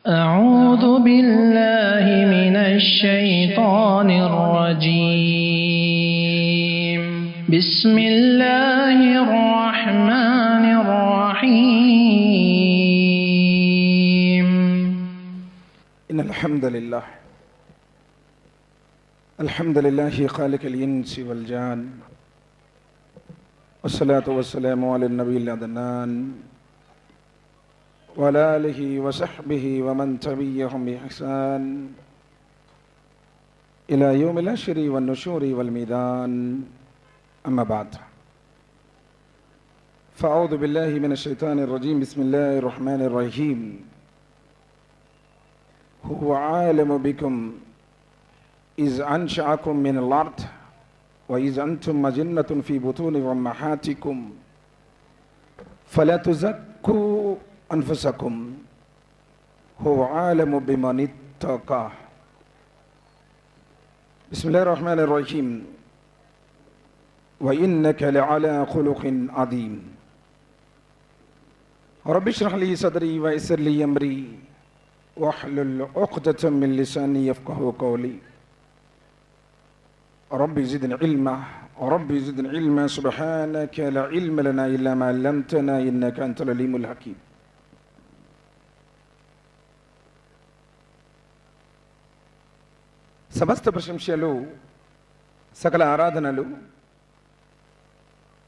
أعوذ بالله من الشيطان الرجيم بسم الله الرحمن الرحيم إن الحمد لله خالق الإنس والجان والصلاة والسلام على النبي الأدنان وعلى آله وصحبه ومن تبعهم بإحسان إلى يوم الحشر والنشور والميدان أما بعد فأعوذ بالله من الشيطان الرجيم بسم الله الرحمن الرحيم هو عالم بكم إذ أنشأكم من الأرض وإذ أنتم مجنة في بطون أمهاتكم فلا تزكوا أنفسكم هو عالم بمن اتقى بسم الله الرحمن الرحيم وإنك لعلى خلق عظيم رب اشرح لي صدري ويسر لي أمري واحلل عقدة من لساني يفقهوا قولي ربي زدني علما ربي زدني علما سبحانك لا علم لنا إلا ما علمتنا إنك أنت العليم الحكيم సమస్త ప్రశంసలు సకల ఆరాధనలు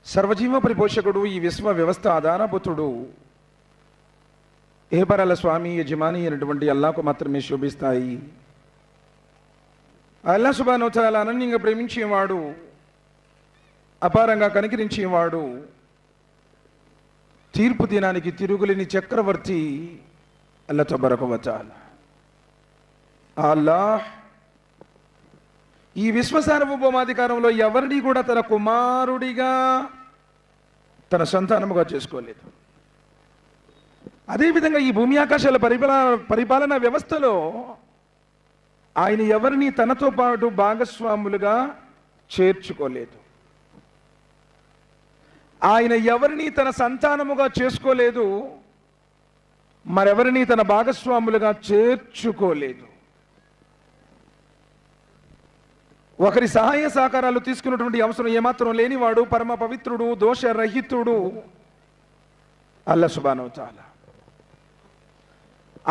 సర్వజీవ పరిపోషకుడు ఈ విశ్వ వ్యవస్థ ఆధారభూతుడు ఏపరాల స్వామి యజమాని అయినటువంటి అల్లాహ్కు మాత్రమే శోభిస్తాయి. అల్లాహ్ సుబ్హానహు వ తఆలా అనన్యంగా ప్రేమించేవాడు, అపారంగా కనికరించేవాడు, తీర్పు దినానికి తిరుగులేని చక్రవర్తి అల్లాహ్ తబారక వ తఆలా. అల్లాహ్ ఈ విశ్వ సార్వభౌమాధికారంలో ఎవరిని కూడా తన కుమారుడిగా తన సంతానముగా చేసుకోలేదు. అదేవిధంగా ఈ భూమి ఆకాశాల పరిపాలనా వ్యవస్థలో ఆయన ఎవరిని తనతో పాటు భాగస్వాములుగా చేర్చుకోలేదు. ఆయన ఎవరిని తన సంతానముగా చేసుకోలేదు, మరెవరిని తన భాగస్వాములుగా చేర్చుకోలేదు. ఒకరి సహాయ సహకారాలు తీసుకున్నటువంటి అవసరం ఏమాత్రం లేనివాడు, పరమ పవిత్రుడు, దోషరహితుడు అల్లాహ్ సుబ్హానహు వ తఆలా.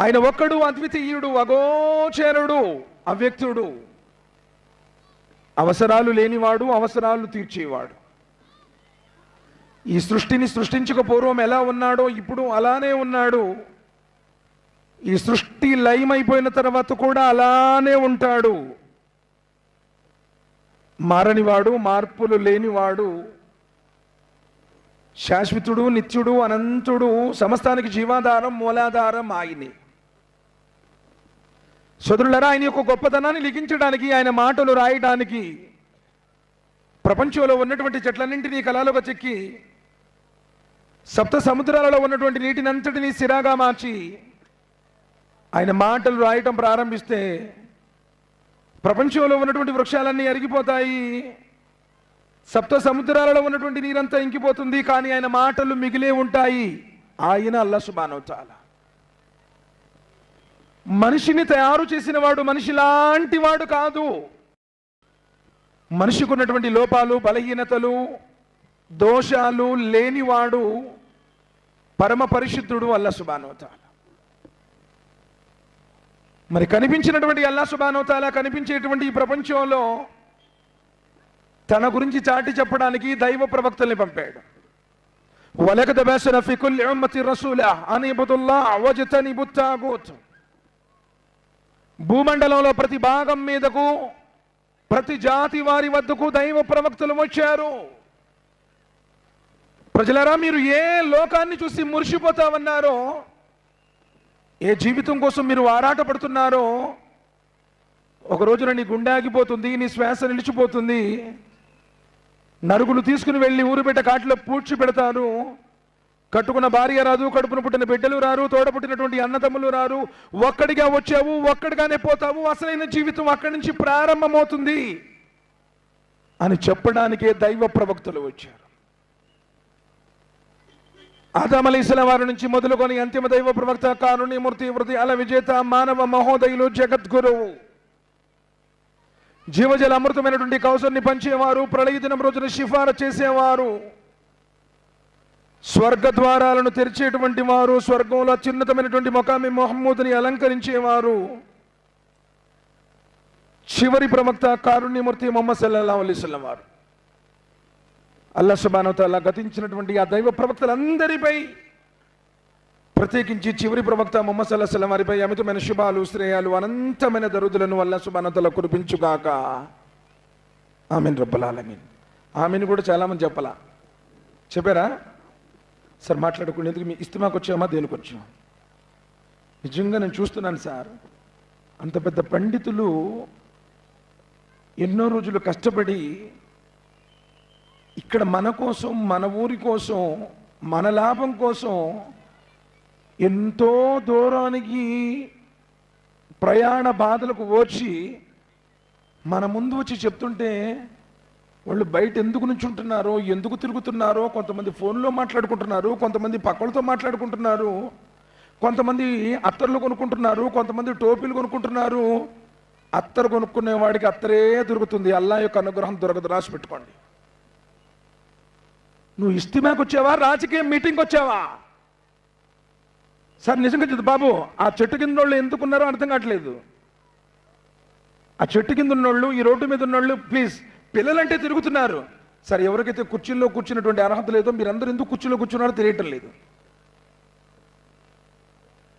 ఆయన ఒక్కడు అద్వితీయుడు, అగోచరుడు, అవ్యక్తుడు, అవసరాలు లేనివాడు, అవసరాలు తీర్చేవాడు. ఈ సృష్టిని సృష్టించక పూర్వం ఎలా ఉన్నాడో ఇప్పుడు అలానే ఉన్నాడు. ఈ సృష్టి లయమైపోయిన తర్వాత కూడా అలానే ఉంటాడు. మారనివాడు, మార్పులు లేనివాడు, శాశ్వతుడు, నిత్యుడు, అనంతుడు, సమస్తానికి జీవాధారం, మూలాధారం ఆయనే. సోదరులారా, ఆయన యొక్క గొప్పతనాన్ని లిఖించడానికి, ఆయన మాటలు రాయడానికి ప్రపంచంలో ఉన్నటువంటి చెట్లన్నింటినీ కళలుగా చెక్కి సప్త సముద్రాలలో ఉన్నటువంటి నీటినంతటినీ సిరాగా మార్చి ఆయన మాటలు రాయటం ప్రారంభిస్తే ప్రపంచంలో ఉన్నటువంటి వృక్షాలన్నీ అరిగిపోతాయి, సప్త సముద్రాలలో ఉన్నటువంటి నీరంతా ఇంకిపోతుంది, కానీ ఆయన మాటలు మిగిలే ఉంటాయి. ఆయన అల్లాహ్ సుబ్హానహు వ తఆలా. మనిషిని తయారు చేసిన వాడు మనిషి లాంటి వాడు కాదు. మనిషికి ఉన్నటువంటి లోపాలు, బలహీనతలు, దోషాలు లేనివాడు పరమ పరిశుద్ధుడు అల్లాహ్ సుబ్హానహు వ తఆలా. మరి కనిపించినటువంటి అల్లాహ్ సుబ్హానహు వ తఆలా కనిపించేటువంటి ఈ ప్రపంచంలో తన గురించి చాటి చెప్పడానికి దైవ ప్రవక్తల్ని పంపాడు. వలకద్ బఅస్నా ఫీ కుల్లి ఉమ్మతి రసూలా అన్ ఇబ్దుల్లాహ్ వజ్తనిబుత్ తాగూత్. భూమండలంలో ప్రతి భాగం మీదకు, ప్రతి జాతి వారి వద్దకు దైవ ప్రవక్తలు వచ్చారు. ప్రజలారా, మీరు ఏ లోకాన్ని చూసి మురిసిపోతామన్నారో, ఏ జీవితం కోసం మీరు ఆరాటపడుతున్నారో, ఒక రోజున నీ గుండె ఆగిపోతుంది, నీ శ్వాస నిలిచిపోతుంది, నరుగులు తీసుకుని వెళ్ళి ఊరు బిడ్డ కాటిలో పూడ్చి పెడతారు. కట్టుకున్న భార్య రాదు, కడుపున పుట్టిన బిడ్డలు రారు, తోడ పుట్టినటువంటి అన్నదమ్ములు రారు. ఒక్కడిగా వచ్చావు, ఒక్కడిగానే పోతావు, అసలైన జీవితం అక్కడి నుంచి ప్రారంభమవుతుంది అని చెప్పడానికే దైవ ప్రవక్తలు వచ్చారు. ఆదం అలైహిస్సలాం వారి నుంచి మొదలుకొని అంతిమ దైవ ప్రవక్త, కారుణ్యమూర్తి, అల విజేత, మానవ మహోదయులు, జగద్గురువు, జీవజల అమృతమైనటువంటి కౌసర్ని పంచేవారు, ప్రళయ దినం రోజున షిఫార చేసేవారు, స్వర్గ ద్వారాలను తెరిచేటువంటి వారు, స్వర్గంలో అత్యున్నతమైనటువంటి మకామి మొహమ్మద్ని అలంకరించేవారు, చివరి ప్రవక్త, కారుణ్యమూర్తి ముహమ్మద్ సల్లల్లాహు అలైహి వసల్లం వారు. అల్లాహ్ సుబ్హానహు వ తఆలా గతించినటువంటి ఆ దైవ ప్రవక్తలందరిపై, ప్రత్యేకించి చివరి ప్రవక్త ముహమ్మద్ సల్లల్లాహు అలైహి వసల్లం వారిపై అమితమైన శుభాలు, శ్రేయాలు, అనంతమైన దరుదులను అల్లాహ్ సుబ్హానహు వ తఆలా కురిపించుగాక. ఆమీన్ రబ్బల్ ఆలమీన్. ఆమీన్ కూడా చాలామంది చెప్పారా? సార్ మాట్లాడుకుని ఎందుకు మీ ఇస్తిమాకు వచ్చామా, దేనికి వచ్చాం? నిజంగా నేను చూస్తున్నాను సార్, అంత పెద్ద పండితులు ఎన్నో రోజులు కష్టపడి ఇక్కడ మన కోసం, మన ఊరి కోసం, మన లాభం కోసం ఎంతో దూరానికి ప్రయాణ బాధలకు ఓర్చి మన ముందు వచ్చి చెప్తుంటే వాళ్ళు బయట ఎందుకు నుంచుంటున్నారో, ఎందుకు తిరుగుతున్నారో, కొంతమంది ఫోన్లో మాట్లాడుకుంటున్నారు, కొంతమంది పక్కలతో మాట్లాడుకుంటున్నారు, కొంతమంది అత్తర్లు కొనుక్కుంటున్నారు, కొంతమంది టోపీలు కొనుక్కుంటున్నారు. అత్తరు కొనుక్కునే వాడికి అత్తరే దొరుకుతుంది, అల్లాహ్ యొక్క అనుగ్రహం దొరకదు, రాసి పెట్టుకోండి. నువ్వు ఇస్తిమాకు వచ్చావా, రాజకీయ మీటింగ్కి వచ్చావా? సార్ నిజంగా చెప్తా బాబు, ఆ చెట్టు కింద వాళ్ళు ఎందుకున్నారో అర్థం కావట్లేదు. ఆ చెట్టు కింద ఉన్నోళ్ళు, ఈ రోడ్డు మీద ఉన్నోళ్ళు, ప్లీజ్, పిల్లలంటే తిరుగుతున్నారు సార్. ఎవరికైతే కుర్చీల్లో కూర్చున్నటువంటి అర్హత లేదో మీరందరూ ఎందుకు కుర్చీలో కూర్చున్నారో తెలియటం లేదు.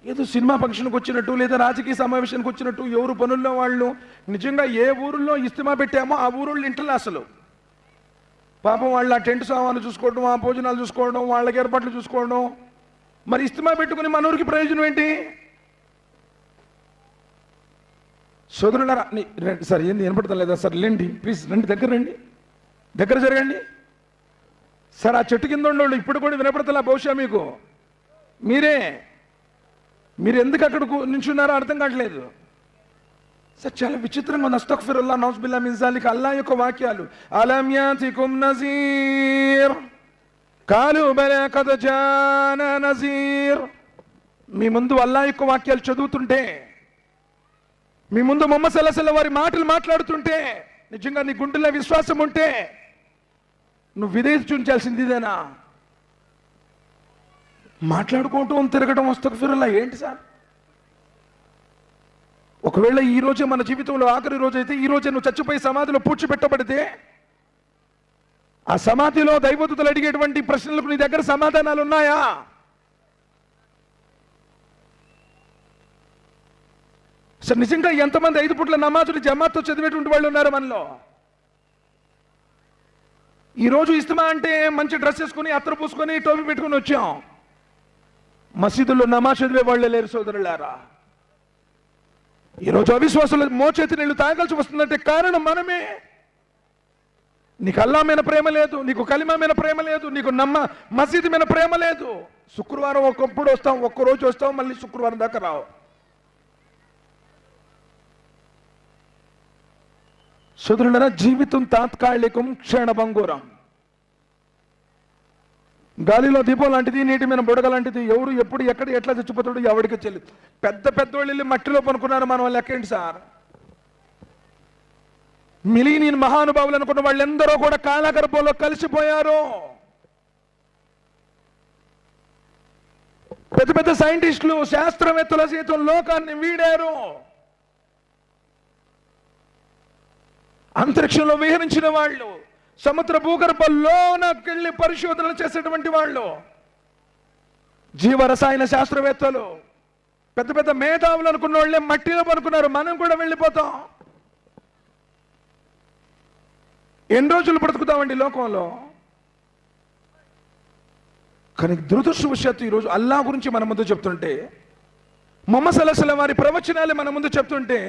ఏదో సినిమా ఫంక్షన్కి వచ్చినట్టు, లేదా రాజకీయ సమావేశానికి వచ్చినట్టు ఎవరు పనుల్లో వాళ్ళు. నిజంగా ఏ ఊరిలో ఇస్తిమా పెట్టామో ఆ ఊరు ఇంట్లో అసలు పాపం వాళ్ళు ఆ టెంట్ సామాన్లు చూసుకోవడం, ఆ భోజనాలు చూసుకోవడం, వాళ్ళకి ఏర్పాట్లు చూసుకోవడం. మరి ఇస్తిమా పెట్టుకుని మన ఊరికి ప్రయోజనం ఏంటి? సోదరులారా, సార్ ఏంది వినపడతాం లేదా సార్? లేండి ప్లీజ్, రండి, దగ్గర జరగండి సార్. ఆ చెట్టు కింద ఉండోళ్ళు ఇప్పుడు కూడా వినపడతలా బహుశా మీకు. మీరు ఎందుకు అక్కడ నించున్నారో అర్థం కావట్లేదు సార్. చాలా విచిత్రంగా ఉంది. అస్తగ్ఫిరుల్లాహ్, నౌజుబిల్లాహి మిన్ జాలిక. అల్లాహ్ యొక్క వాక్యాలు, అలం యాతికుం నజీర్ కాలు బలా ఖద్ జానా నజీర్. మీ ముందు అల్లాహ్ యొక్క వాక్యాలు చదువుతుంటే, మీ ముందు ముహమ్మద్ సల్లల్లాహు అలైహి వసల్లం వారి మాటలు మాట్లాడుతుంటే, నిజంగా నీ గుండెల్లో విశ్వాసం ఉంటే నువ్వు విధేయత చూపించాల్సింది ఇదేనా? మాట్లాడుకోవటం, తిరగడం, అస్తగ్ఫిరుల్లాహ్ ఏంటి సార్? ఒకవేళ ఈ రోజే మన జీవితంలో ఆఖరి రోజు అయితే, ఈ రోజే నువ్వు చచ్చిపోయి సమాధిలో పూడ్చిపెట్టబడితే, ఆ సమాధిలో దైవదూతలు అడిగేటువంటి ప్రశ్నలకు నీ దగ్గర సమాధానాలు ఉన్నాయా? సార్ నిజంగా ఎంతమంది 5 పూట్ల నమాజులు జమాత్తో చదివేటువంటి వాళ్ళు ఉన్నారు మనలో? ఈరోజు ఇస్తిమా అంటే మంచి డ్రెస్ వేసుకుని, అత్తరు పూసుకొని, టోపీ పెట్టుకుని వచ్చాం. మసీదుల్లో నమాజ్ చదివే వాళ్ళే లేరు సోదరులారా. ఈరోజు అవిశ్వాసులు మోచేతి నీళ్లు తాగాల్సి వస్తుందంటే కారణం మనమే. నీకు అల్లా మీద ప్రేమ లేదు, నీకు కలిమా మీద ప్రేమ లేదు, నీకు మసీదు మీద ప్రేమ లేదు. శుక్రవారం ఒకప్పుడు వస్తాం, ఒక్కరోజు వస్తాం, మళ్ళీ శుక్రవారం దాకా రావు. సోదరులారా, జీవితం తాత్కాలికం, క్షణభంగురం. గాలిలో దీపం లాంటిది, నీటి మీద బుడగ లాంటిది. ఎవరు ఎప్పుడు ఎక్కడ ఎట్లా చచ్చిపోతాడు ఎవరికి తెలియదు. పెద్దోళ్ళు వెళ్ళి మట్టిలో పనుకున్నారు, మనం లెక్కేంటి సార్? మిలీనియన్ మహానుభావులు అనుకున్న వాళ్ళెందరూ కూడా కాలగర్భంలో కలిసిపోయారు. పెద్ద సైంటిస్టులు, శాస్త్రవేత్తల సైతం లోకాన్ని వీడారు. అంతరిక్షంలో విహరించిన వాళ్ళు, సముద్ర భూగర్భంలోనకెళ్ళి పరిశోధనలు చేసేటువంటి వాళ్ళు, జీవ రసాయన శాస్త్రవేత్తలు, పెద్ద మేధావులు అనుకున్న వాళ్ళే మట్టిలో పనుకున్నారు. మనం కూడా వెళ్ళిపోతాం. ఎన్ని రోజులు బ్రతుకుతామండి లోకంలో? కానీ దురదృష్టవశాత్తు ఈరోజు అల్లాహ్ గురించి మన ముందు చెప్తుంటే, ముహమ్మద్ సల్లల్లాహు అలైహి వసల్లం వారి ప్రవచనాలు మన ముందు చెప్తుంటే,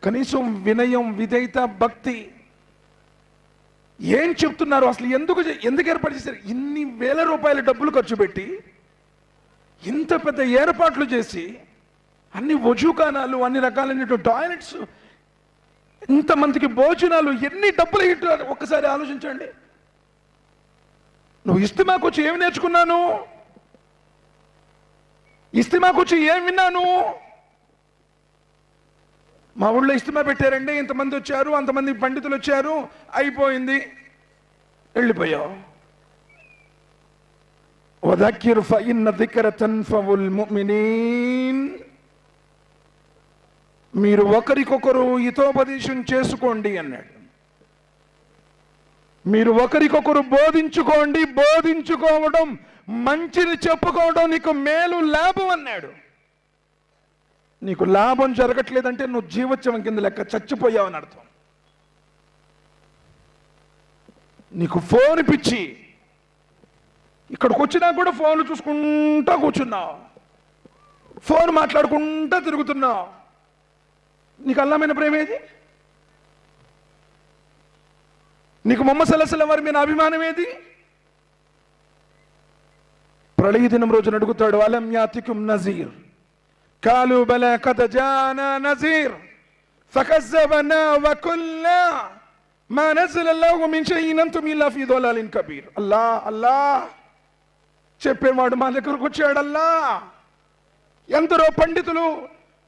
కనీసం వినయం, విధేయత, భక్తి ఏం చెప్తున్నారు అసలు? ఎందుకు ఏర్పాటు చేశారు? ఇన్ని వేల రూపాయల డబ్బులు ఖర్చు పెట్టి, ఇంత పెద్ద ఏర్పాట్లు చేసి, అన్ని వజూఖానాలు, అన్ని రకాలైనటువంటి టాయిలెట్స్, ఇంతమందికి భోజనాలు, ఎన్ని డబ్బులు ఇట్లా ఒక్కసారి ఆలోచించండి. నువ్వు ఇస్తిమాకు వచ్చి ఏమి నేర్చుకున్నాను? ఇస్తిమాకు వచ్చి ఏం విన్నాను? మా ఊళ్ళో ఇస్తిమా పెట్టారండి, ఇంతమంది వచ్చారు, అంతమంది పండితులు వచ్చారు, అయిపోయింది, వెళ్ళిపోయావు. వదకిర్ ఫఇన్న దిక్ర తన్ఫఉల్ ముమినీన్. మీరు ఒకరికొకరు హితోపదేశం చేసుకోండి అన్నాడు. మీరు ఒకరికొకరు బోధించుకోండి, బోధించుకోవడం, మంచిని చెప్పుకోవడం నీకు మేలు, లాభం అన్నాడు. నీకు లాభం జరగట్లేదంటే నువ్వు జీవోత్సవం కింద లెక్క, చచ్చిపోయావని అర్థం. నీకు ఫోన్ పిచ్చి, ఇక్కడికి వచ్చినా కూడా ఫోన్లు చూసుకుంటా కూర్చున్నావు, ఫోన్ మాట్లాడుకుంటా తిరుగుతున్నావు. నీకు అల్లామైన ప్రేమ ఏది? నీకు మొహమ్మద్ సల్లల్లాహు అలైహి వసల్లం వారి మీద అభిమానం ఏది? ప్రళయ దినం రోజున అడుగుతాడు, అలం యాతికుం నజీర్ కాలు బలా ఖద్ జానా నజీర్ ఫకజ్జబనా వకుల్నా మా నజలల్లాహు మిన్ షైఇన్ అంతుమ్ ఇల్లా ఫీ దలాలిన్ కబీర్. అల్లా అల్లా చెప్పేవాడు మా దగ్గరకు వచ్చాడు. అల్లా ఎందరో పండితులు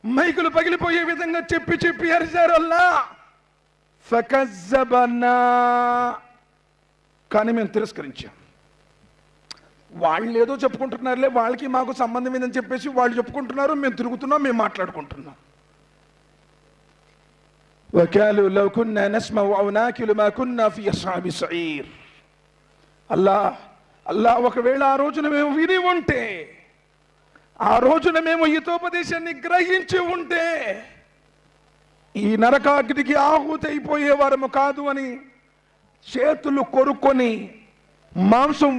మైకులు పగిలిపోయే విధంగా చెప్పి చెప్పి అరిచారు. అల్లా ఫకజ్జబనా, కానీ మేము తిరస్కరించాం. వాళ్ళు ఏదో చెప్పుకుంటున్నారులే, వాళ్ళకి మాకు సంబంధం ఏందని చెప్పేసి వాళ్ళు చెప్పుకుంటున్నారు, మేము తిరుగుతున్నాం, మేము మాట్లాడుకుంటున్నాం. వకాలు లౌ కున్నా నస్మౌ ఔ నాకిలు మా కున్నా ఫీ అస్హాబి సఈర్. అల్లా అల్లా ఒకవేళ ఆ రోజున మేము విని ఉంటే, ఆ రోజున మేము హితోపదేశాన్ని గ్రహించి ఉంటే ఈ నరకాగ్నికి ఆహుతి అయిపోయేవారము కాదు అని చేతులు కొరుక్కొని మాంసం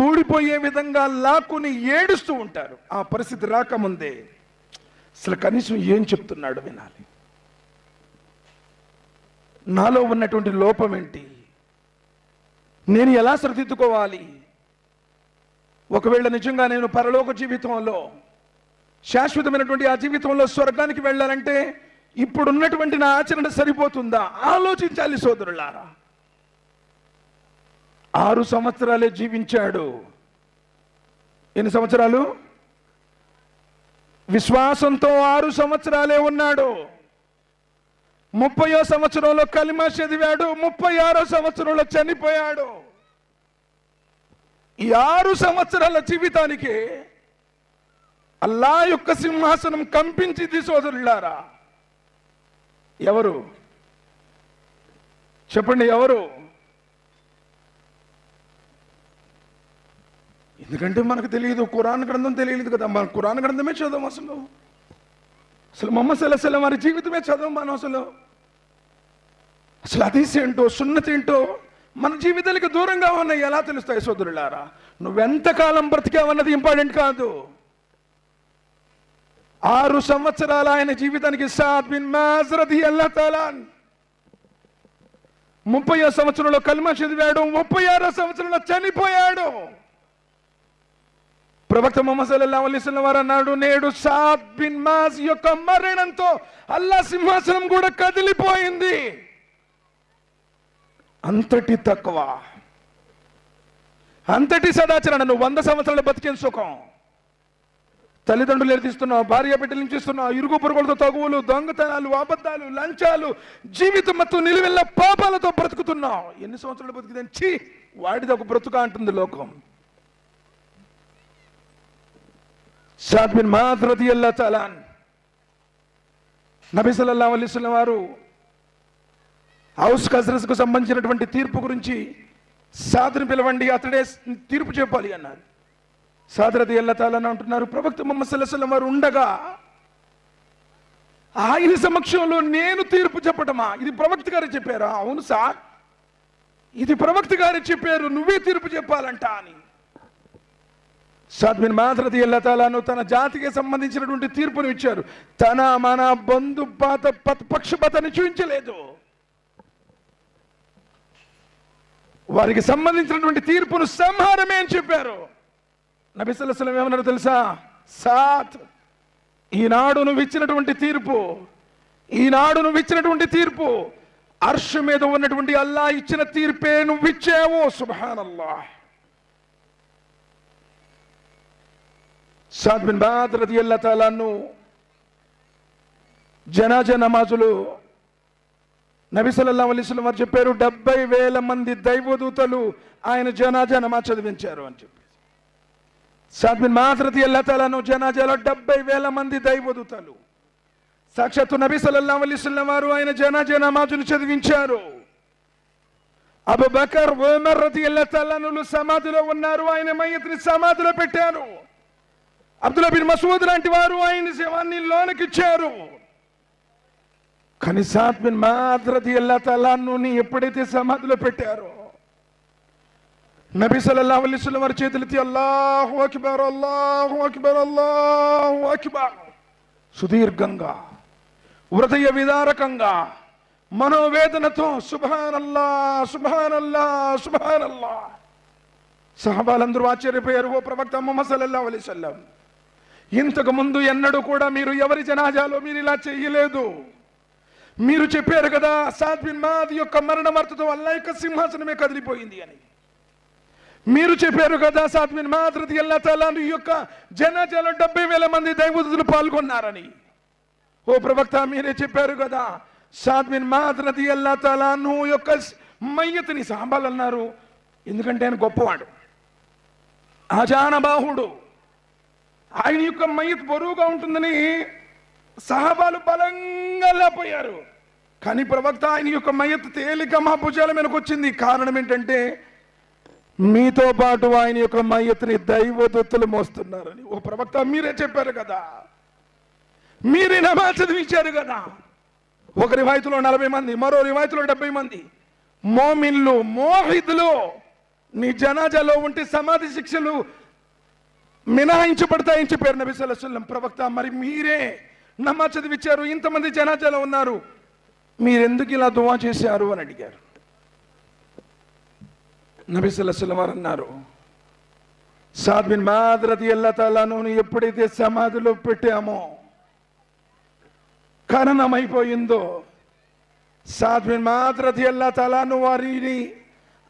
ఊడిపోయే విధంగా లాక్కుని ఏడుస్తూ ఉంటారు. ఆ పరిస్థితి రాకముందే అసలు కనీసం ఏం చెప్తున్నాడు వినాలి. నాలో ఉన్నటువంటి లోపం ఏంటి, నేను ఎలా సరిదిద్దుకోవాలి? ఒకవేళ నిజంగా నేను పరలోక జీవితంలో, శాశ్వతమైనటువంటి ఆ జీవితంలో స్వర్గానికి వెళ్ళాలంటే ఇప్పుడున్నటువంటి నా ఆచరణ సరిపోతుందా? ఆలోచించాలి సోదరులారా. 6 సంవత్సరాలే జీవించాడు. ఎన్ని సంవత్సరాలు? విశ్వాసంతో 6 సంవత్సరాలే ఉన్నాడు. 30వ సంవత్సరంలో కలిమా చదివాడు, 36వ సంవత్సరంలో చనిపోయాడు. ఈ 6 సంవత్సరాల జీవితానికి అల్లా యొక్క సింహాసనం కంపించింది సోదరులారా. ఎవరు చెప్పండి, ఎవరు? ఎందుకంటే మనకు తెలియదు, ఖురాన్ గ్రంథం తెలియలేదు కదా. మన ఖురాన్ గ్రంథమే చదవం, అసలు మొహమ్మద్ సల్లల్లాహు అలైహి వసల్లం వారి జీవితమే చదవం మనం. అసలు హదీస్ ఏంటో, సున్నత్ ఏంటో మన జీవితాలకు దూరంగా ఉన్నాయి. ఎలా తెలుస్తాయి సోదరులారా? నువ్వెంతకాలం బ్రతికావన్నది ఇంపార్టెంట్ కాదు. 6 సంవత్సరాల ఆయన జీవితానికి సాద్ బిన్ ముఆజ్ రదియల్లాహు తఆలా 30వ సంవత్సరంలో కల్మా చదివాడు, 36వ సంవత్సరంలో చనిపోయాడు. ప్రవక్త ముహమ్మద్ సల్లల్లాహు అలైహి వసల్లం వారు అన్నాడు, నేడు సాద్ బిన్ ముఆజ్ యొక్క మరణంతో అల్లా సింహాసనం కూడా కదిలిపోయింది. అంతటి తక్కువ, అంతటి సదాచరణ. నువ్వు 100 సంవత్సరాలు బతికేం సుఖం. తల్లిదండ్రులు ఎదిరిస్తున్నావు, భార్య బిడ్డలు నించిస్తున్నావు, ఇరుగు పొరుగులతో తగువులు, దొంగతనాలు, అబద్ధాలు, లంచాలు, జీవితం మొత్తం నిలువెల్ల పాపాలతో బ్రతుకుతున్నావు. ఎన్ని సంవత్సరాలు బతికిదని ఛీ, వాడిది ఒక బ్రతుక అంటుంది లోకం. సాద్ బిన్ ముఆజ్ రదియల్లాహు తఆలా నబీ సల్లల్లాహు అలైహి వసల్లం వారు హౌస్ ఖజ్రజ్కు సంబంధించినటువంటి తీర్పు గురించి సాద్ని పిలవండి, అతడే తీర్పు చెప్పాలి అన్నారు. సాద్ రదియల్లాహు తఆలా అంటున్నారు, ప్రవక్త ముహమ్మద్ సల్లల్లాహు అలైహి వసల్లం వారు ఉండగా ఆయన సమక్షంలో నేను తీర్పు చెప్పటమా? ఇది ప్రవక్త గారు చెప్పారా? అవును సార్, ఇది ప్రవక్త గారు చెప్పారు, నువ్వే తీర్పు చెప్పాలంట అని. సాద్ బిన్ ముఆజ్ రదియల్లాహు తఆలా తన జాతికి సంబంధించినటువంటి తీర్పును ఇచ్చారు. తన మన బంధుపాత పక్షపాతాన్ని చూపించలేదు. వారికి సంబంధించినటువంటి తీర్పును సంహారమే అని చెప్పారు. నబీ సల్లల్లాహు అలైహి వసల్లం ఏమన్నారు తెలుసా? సాద్, ఈనాడు నువ్వు ఇచ్చినటువంటి తీర్పు, ఈనాడు నువ్వు ఇచ్చినటువంటి తీర్పు అర్ష్ మీద ఉన్నటువంటి అల్లా ఇచ్చిన తీర్పే నువ్వు ఇచ్చావు. సుబ్హానల్లాహ్. సాద్ బిన్ బాద్ రదియల్లాహు తఆలా అన్హు జనాజా నమాజులు నబీ సల్లల్లాహు అలైహి వసల్లం వారు చెప్పారు 70,000 మంది దైవదూతలు ఆయన జనాజా నమాజ్ చదివించారు అని చెప్పి. సాద్ బిన్ బాద్ రదియల్లాహు తఆలా అన్హు జనాజాలో 70,000 మంది దైవదూతలు, సాక్షాత్తు నబీ సల్లల్లాహు అలైహి వసల్లం వారు ఆయన జనాజా నమాజును చదివించారు. అబూబకర్ ఉమర్ రదియల్లాహు తఆలా అన్హులు సమాధిలో ఉన్నారు, ఆయన మయ్యత్ని సమాధిలో పెట్టారు. అబ్దుల్లా బిన్ మసూద్ లాంటి వారు ఆయన శవాన్ని లోనకిచ్చారు. కానీ సాద్ బిన్ బాద్ రదియల్లాహు తఆలా అన్హుని ఎప్పుడైతే సమాధిలో పెట్టారో నబీ సల్లల్లాహు అలైహి వసల్లం వారి చేతులెత్తి అల్లాహు అక్బర్ అల్లాహు అక్బర్ అల్లాహు అక్బర్ సుదీర్ఘంగా హృదయ విదారకంగా మనోవేదనతో సుబ్హానల్లా సుబ్హానల్లా సుబ్హానల్లా. సహాబాలందరూ ఆశ్చర్యపోయారు. ఓ ప్రవక్త ముహమ్మద్ సల్లల్లాహు అలైహి వసల్లం, ఇంతకు ముందు ఎన్నడూ కూడా మీరు ఎవరి జనాజాలో మీరు ఇలా చేయలేదు. మీరు చెప్పారు కదా సాద్ బిన్ బాద్ యొక్క మరణ వార్తతో అల్లాహ్ యొక్క సింహాసనమే కదిలిపోయింది అని. మీరు చెప్పారు కదా సాద్ బిన్ బాద్ రదియల్లాహు తఆలా అన్హు యొక్క జనాజాలో 70,000 మంది దైవదూతలు పాల్గొన్నారని. ఓ ప్రవక్త మీరే చెప్పారు కదా సాద్ బిన్ బాద్ రదియల్లాహు తఆలా అన్హు యొక్క మయ్యతిని సహాబాలు అన్నారు, ఎందుకంటే ఆయన గొప్పవాడు, ఆజానబాహుడు, ఆయన యొక్క మయ్యత్ బరువుగా ఉంటుందని సహాబాలు బలంగా లేపోయారు. కానీ ప్రవక్త ఆయన యొక్క మయ్యత్ తేలిక మా భుజాల మీదకి వచ్చింది. కారణం ఏంటంటే మీతో పాటు ఆయన యొక్క మయ్యత్ని దైవదూతలు మోస్తున్నారని. ఓ ప్రవక్త మీరే చెప్పారు కదా, మీరే నమాజ్ చదివించారు కదా. ఒక రివాయతులో 40 మంది, మరో రివాయతులో 70 మంది మోమిన్లు మోహిదులు నీ జనాజాలో ఉంటే సమాధి శిక్షలు మినహాయించబడతాయని చెప్పారు నబీ సల్లల్లాహు అలైహి వసల్లం. ప్రవక్త మరి మీరే నమాజ్ చదివించారు, ఇంతమంది జనాజాలో ఉన్నారు, మీరెందుకు ఇలా దువా చేశారు అని అడిగారు. నబీ సల్లల్లాహు అలైహి వసల్లం వారు అన్నారు, సాద్ బిన్ బాద్ రదియల్లాహు తఆలా అన్హుని ఎప్పుడైతే సమాధిలో పెట్టామో ఖననమైపోయిందో సాద్ బిన్ బాద్ రదియల్లాహు తఆలా అన్హు వారిని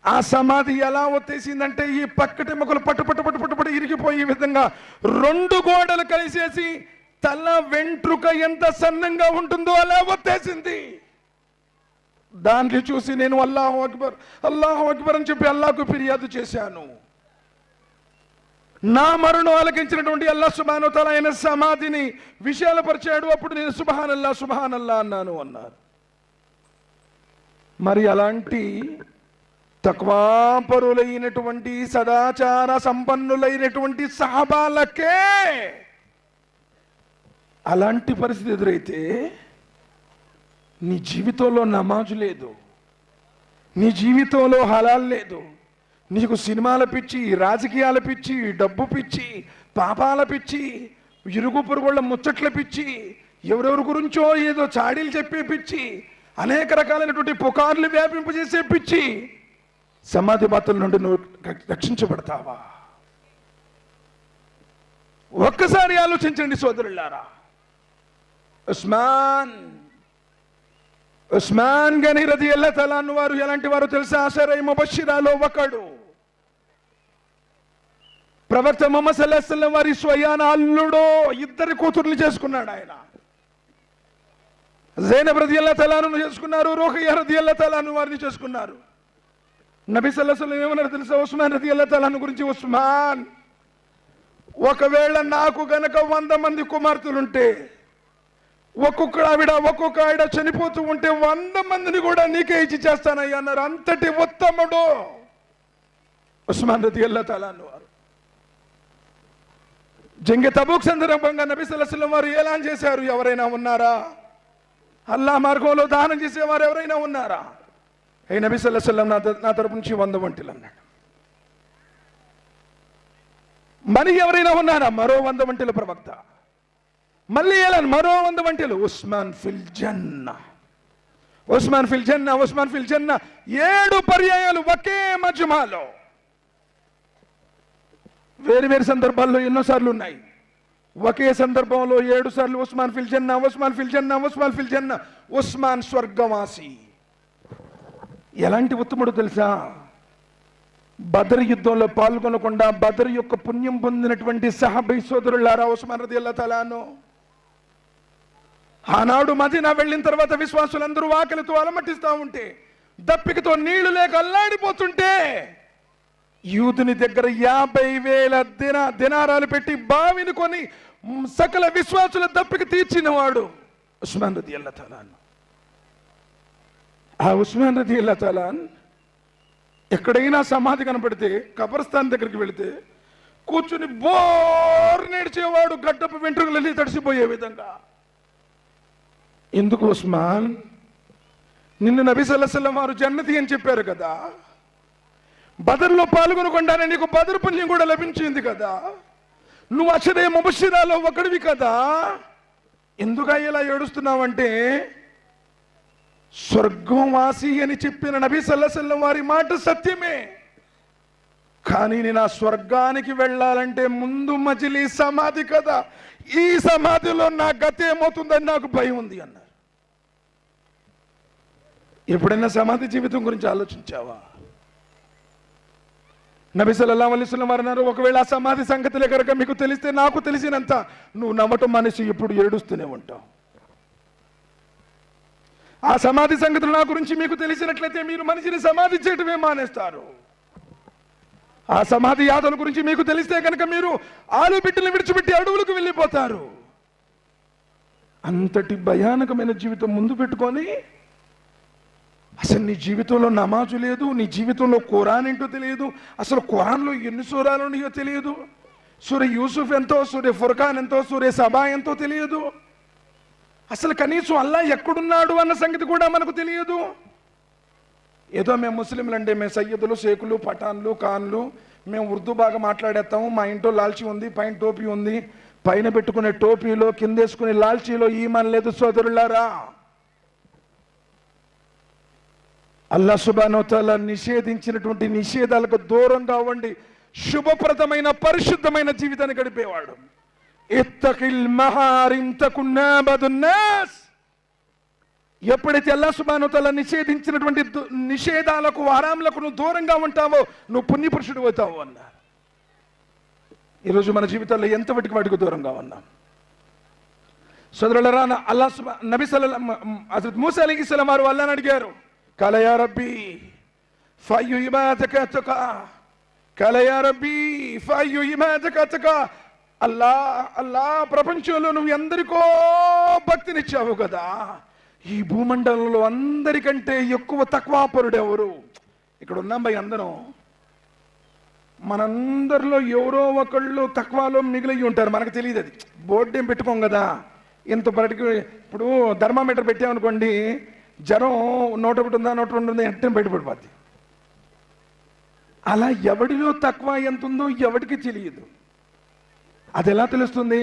ఆ సమాధి ఎలా ఒత్తేసిందంటే ఈ పక్కటి మొక్కలు పట్టు ఇరిగిపోయి ఈ విధంగా 2 గోడలు కలిసేసి తల వెంట్రుక ఎంత సన్నంగా ఉంటుందో అలా ఒత్తేసింది. దాన్ని చూసి నేను అల్లాహు అక్బర్ అని చెప్పి అల్లాహ్కు ఫిర్యాదు చేశాను. నా మరణం ఆలకించినటువంటి అల్లాహ్ సుబ్హానహు వ తఆలా ఆయన సమాధిని విశాలపరిచాడు. అప్పుడు నేను సుబ్హానల్లా సుబ్హానల్లా అన్నాను అన్నారు. మరి అలాంటి తక్వాపరులైనటువంటి సదాచార సంపన్నులైనటువంటి సహాబాలకే అలాంటి పరిస్థితి ఎదురైతే నీ జీవితంలో నమాజు లేదు, నీ జీవితంలో హలాల్ లేదు, నీకు సినిమాల పిచ్చి, రాజకీయాల పిచ్చి, డబ్బు పిచ్చి, పాపాల పిచ్చి, ఇరుగు పొరుగుళ్ళ ముచ్చట్ల పిచ్చి, ఎవరెవరి గురించో ఏదో చాడీలు చెప్పే పిచ్చి, అనేక రకాలైనటువంటి పుకార్లు వ్యాపింపజేసే పిచ్చి, సమాధి బాతుల నుండి నువ్వు రక్షించబడతావా? ఒక్కసారి ఆలోచించండి సోదరులారా. ఉస్మాన్ గని రదియల్లాహు తఆలా అన్హు వారు ఎలాంటి వారు తెలుసా? అషరై ముబషిరాలో ఒకడు. ప్రవక్త ముహమ్మద్ సల్లల్లాహు అలైహి వసల్లం వారి స్వయాన అల్లుడు, 2 కూతుర్లు చేసుకున్నాడు ఆయన. జైనబ్ రదియల్లాహు తఆలా అన్హును చేసుకున్నారు, రుఖయ్య రదియల్లాహు తఆలా అన్హు వారిని చేసుకున్నారు. నబీ సల్లల్లాహు అలైహి వసల్లం ఏమన్నారు తెలుసా ఉస్మాన్ రదియల్లాహు తఆలా అన్హు గురించి? ఉస్మాన్, ఒకవేళ నాకు గనక 100 మంది కుమార్తెలుంటే ఒక్కొక్క ఆవిడ చనిపోతూ ఉంటే 100 మందిని కూడా నీకే ఇచ్చి చేస్తానయ్యా అన్నారు. అంతటి ఉత్తముడు ఉస్మాన్ రదియల్లాహు తఆలా అన్హు వారు. జంగే తబూక్ సందర్భంగా నబీ సల్లల్లాహు అలైహి వసల్లం వారు ఎలాన్ చేశారు? ఎవరైనా ఉన్నారా? అల్లాహ్ మార్గంలో దానం చేసేవారు ఎవరైనా ఉన్నారా? ఏ నబీ సల్లల్లాహు అలైహి వసల్లం నా తరపు నుంచి 100 వంటలు అన్నాడు. మరి ఎవరైనా ఉన్నారా? మరో 100 వంటలు ప్రవక్త. మళ్ళీ ఎలా? మరో 100 వంటలు. ఉస్మాన్ ఫిల్ జన్నా, ఉస్మాన్ ఫిల్ జన్నా, ఉస్మాన్ ఫిల్ జన్నా 7 పర్యాయాలు ఒకే మజ్మాలో. వేరు సందర్భాల్లో ఎన్నోసార్లు ఉన్నాయి. ఒకే సందర్భంలో 7 సార్లు ఉస్మాన్ ఫిల్ జన్నా, ఉస్మాన్ ఫిల్ జన్నా, ఉస్మాన్ ఫిల్ జన్నా, ఉస్మాన్ స్వర్గవాసి. ఎలాంటి ఉత్తముడు తెలుసా? బదర్ యుద్ధంలో పాల్గొనకుండా బదర్ యొక్క పుణ్యం పొందినటువంటి సహాబీ సోదరులారా, ఉస్మాన్ రదియల్లాహు తఆలా అన్హు ఆనాడు మదీనా వెళ్ళిన తర్వాత విశ్వాసులందరూ ఆకలితో అలమటిస్తూ ఉంటే, దప్పికతో నీళ్లు లేక అల్లాడిపోతుంటే, యూదుని దగ్గర 50,000 దినారాలు పెట్టి బావిని కొని సకల విశ్వాసుల దప్పిక తీర్చినవాడు ఉస్మాన్ రదియల్లాహు తఆలా అన్హు. ఆ ఉస్మాన్ రదియల్లాహు తఆలా అన్హు ఎక్కడైనా సమాధి కనపడితే, కబరస్థాన్ దగ్గరికి వెళితే కూర్చుని బోర్ నేర్చేవాడు, గడ్డపు వెంట్రుకలన్నీ తడిసిపోయే విధంగా. ఎందుకు ఉస్మాన్? నిన్ను నబీ సల్లల్లాహు అలైహి వసల్లం వారు జన్నతి అని చెప్పారు కదా, బదర్లో పాల్గొనకుండానే నీకు బదర్ పుణ్యం కూడా లభించింది కదా, నువ్వు అషరే ముబషిరాలో ఒకడివి కదా, ఎందుకు ఇలా ఏడుస్తున్నావంటే, స్వర్గవాసి అని చెప్పిన నబీ సల్లల్లాహు అలైహి వసల్లం వారి మాట సత్యమే, కానీ నేను ఆ స్వర్గానికి వెళ్ళాలంటే ముందు మజిలీ సమాధి కదా, ఈ సమాధిలో నా గతి ఏమవుతుందని నాకు భయం ఉంది అన్నారు. ఎప్పుడైనా సమాధి జీవితం గురించి ఆలోచించావా? నబీ సల్లల్లాహు అలైహి వసల్లం వారు అన్నారు, ఒకవేళ ఆ సమాధి సంగతిలో కనుక మీకు తెలిస్తే, నాకు తెలిసినంత నువ్వు నవ్వటం మనిషి ఎప్పుడు ఏడుస్తూనే ఉంటావు. ఆ సమాధి సంగతులు నా గురించి మీకు తెలిసినట్లయితే మీరు మనిషిని సమాధి చేయటమే మానేస్తారు. ఆ సమాధి యాదల గురించి మీకు తెలిస్తే కనుక మీరు ఆలు బిడ్డలు విడిచిపెట్టి అడవులకు వెళ్ళిపోతారు. అంతటి భయానకమైన జీవితం ముందు పెట్టుకొని, అసలు నీ జీవితంలో నమాజు లేదు, నీ జీవితంలో ఖురాన్ ఏంటో తెలియదు, అసలు ఖురాన్లో ఎన్ని సూరాలు ఉన్నాయో తెలియదు, సూరే యూసుఫ్ ఎంతో, సూరే ఫుర్ఖాన్ ఎంతో, సూరే సబా ఎంతో తెలియదు, అసలు కనీసం అల్లా ఎక్కడున్నాడు అన్న సంగతి కూడా మనకు తెలియదు. ఏదో మేము ముస్లింలు అంటే మేము సయ్యదులు, షేకులు, పఠాన్లు, ఖాన్లు, మేము ఉర్దూ బాగా మాట్లాడేస్తాము, మా ఇంట్లో లాల్చీ ఉంది, పైన టోపీ ఉంది, పైన పెట్టుకునే టోపీలో కిందేసుకునే లాల్చీలో ఈమాన్ లేదు సోదరులారా. అల్లాహ్ సుబ్హానహు వ తఆలా నిషేధించినటువంటి నిషేధాలకు దూరంగా ఉండి శుభప్రదమైన పరిశుద్ధమైన జీవితాన్ని గడిపేవాడు. ఇత్తఖిల్ మహారిమ్ తకున్ అబదున్ నాస్. ఎప్పుడైతే అల్లాహ్ సుబ్హానహు వ తఆలా నిషేధించినటువంటి నిషేధాలకు, హరాంలకు నువ్వు దూరంగా ఉంటావో నువ్వు పుణ్యపురుషుడు అవుతావు అన్నారు. ఈరోజు మన జీవితాల్లో ఎంతవరకు వాటికి దూరంగా ఉన్నాం సోదరులారా? నబీ హజరత్ మూసా అలైహిస్సలాం వారు అల్లాహ్ని అడిగారు, కాల యా రబ్బీ ఫయ్యు ఇబాదక తకా, కాల యా రబ్బీ ఫయ్యు ఇబాదక తకా. అల్లా అల్లా, ప్రపంచంలో నువ్వు ఎందరికో భక్తినిచ్చావు కదా, ఈ భూమండలంలో అందరికంటే ఎక్కువ తక్వాపరుడు ఎవరు? ఇక్కడ ఉన్నాం భయ్ అందరం, మనందరిలో ఎవరో ఒకళ్ళు తక్వాలో మిగిలి ఉంటారు, మనకు తెలియదు. అది బోర్డు ఏం పెట్టుకోం కదా, ఇంత బయటకు ఇప్పుడు థర్మామీటర్ పెట్టామనుకోండి, జ్వరం 101 ఉందా 102 ఉందా అంటే బయటపడిపోద్ది. అలా ఎవడిలో తక్కువ ఎంత ఉందో ఎవడికి తెలియదు. అది ఎలా తెలుస్తుంది?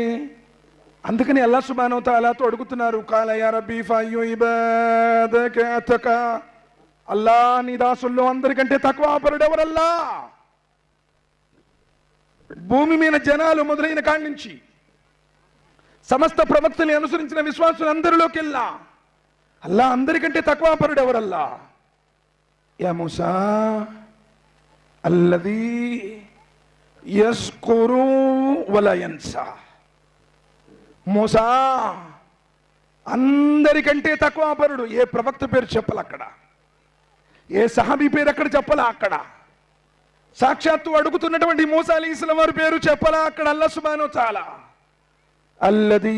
అందుకని అల్లాహ్ సుబ్హానహు వ తఆలాతో అడుగుతున్నారు, కాల యా రబ్బీ ఫయ్యు ఇబాదక తకా. అల్లా, నీ దాసుల్లో అందరికంటే తక్వాపరుడు ఎవరల్లా? భూమి మీద జనాలు మొదలైన కాడి నుంచి సమస్త ప్రవక్తల్ని అనుసరించిన విశ్వాసులందరిలోకెల్లా అల్లా అందరికంటే తక్వాపరుడు ఎవరల్లా? యా మూసా అల్లదీ యస్కురు వలా యన్సా. మూసా అందరికంటే తక్వాపరుడు. ఏ ప్రవక్త పేరు చెప్పాలి అక్కడ, ఏ సహాబీ పేరు అక్కడ చెప్పాలా అక్కడ, సాక్షాత్తు అడుగుతున్నటువంటి మూసా అలైహిస్సలాం వారి పేరు చెప్పాలా అక్కడ. అల్లాహ్ సుబ్హానహు వ తఆలా అల్లదీ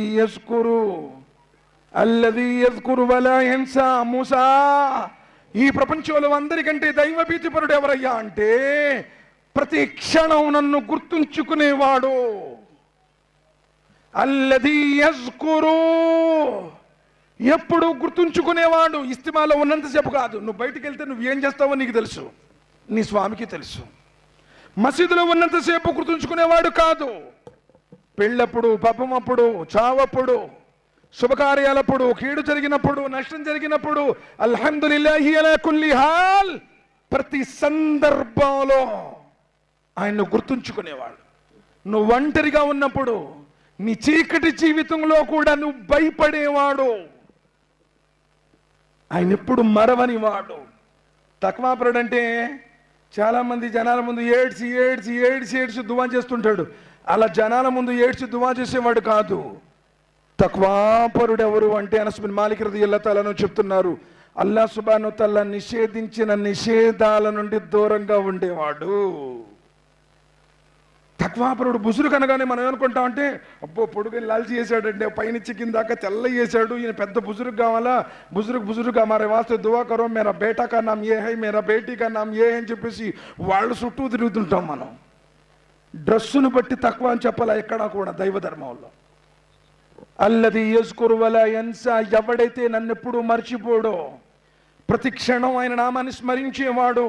యస్కురు వలా యన్సా. మూసా, ఈ ప్రపంచంలో అందరికంటే దైవభీతిపరుడు ఎవరయ్యా అంటే, ప్రతి క్షణం నన్ను గుర్తుంచుకునేవాడు. అల్లదీ యస్కురు, ఎప్పుడు గుర్తుంచుకునేవాడు. ఇస్తిమాలో ఉన్నంతసేపు కాదు, నువ్వు బయటికి వెళ్తే నువ్వు ఏం చేస్తావో నీకు తెలుసు, నీ స్వామికి తెలుసు. మసీదులో ఉన్నంతసేపు గుర్తుంచుకునేవాడు కాదు, పెళ్ళప్పుడు, పాపమప్పుడు, చావప్పుడు, శుభకార్యాలప్పుడు, కీడు జరిగినప్పుడు, నష్టం జరిగినప్పుడు, అల్హమ్దులిల్లాహి అలా కుల్లి హాల్, ప్రతి సందర్భంలో ఆయన్ను గుర్తుంచుకునేవాడు. నువ్వు ఒంటరిగా ఉన్నప్పుడు, నీ చీకటి జీవితంలో కూడా నువ్వు భయపడేవాడు. ఆయన ఎప్పుడు మరవనివాడు. తక్వాపరుడు అంటే చాలామంది జనాల ముందు ఏడ్చి ఏడ్చి ఏడ్చి ఏడ్చి దువా చేస్తుంటాడు. అలా జనాల ముందు ఏడ్చి దువా చేసేవాడు కాదు. తక్వాపరుడు ఎవరు అంటే అనస్ బిన్ మాలిక్ రదియల్లాహు తఆలా చెప్తున్నారు, అల్లాహ్ సుబ్హానహు వ తఆలా నిషేధించిన నిషేధాల నుండి దూరంగా ఉండేవాడు. తక్వాపరుడు. బుజురుగ్ అనగానే మనం ఏమనుకుంటాం అంటే అబ్బో పొడుగుని లాల్చి చేశాడంటే పైనుంచి కింద దాకా తెల్ల చేశాడు, ఈయన పెద్ద బుజురుగ్ కావాలా, బుజురుగ్ హమారే వాస్తే దువా కరో, మేరా బేటా కా నామ్ ఏ హై, మేరా బేటీ కా నామ్ ఏ అని చెప్పేసి వాళ్ళు చుట్టూ తిరుగుతుంటాం మనం. డ్రెస్సును బట్టి తక్కువ అని చెప్పాలా ఎక్కడా కూడా దైవ ధర్మంలో. అల్లది యజ్కురు వలా యన్సా, ఎవడైతే నన్నెప్పుడు మర్చిపోడో, ప్రతి క్షణం ఆయన నామాన్ని స్మరించేవాడు,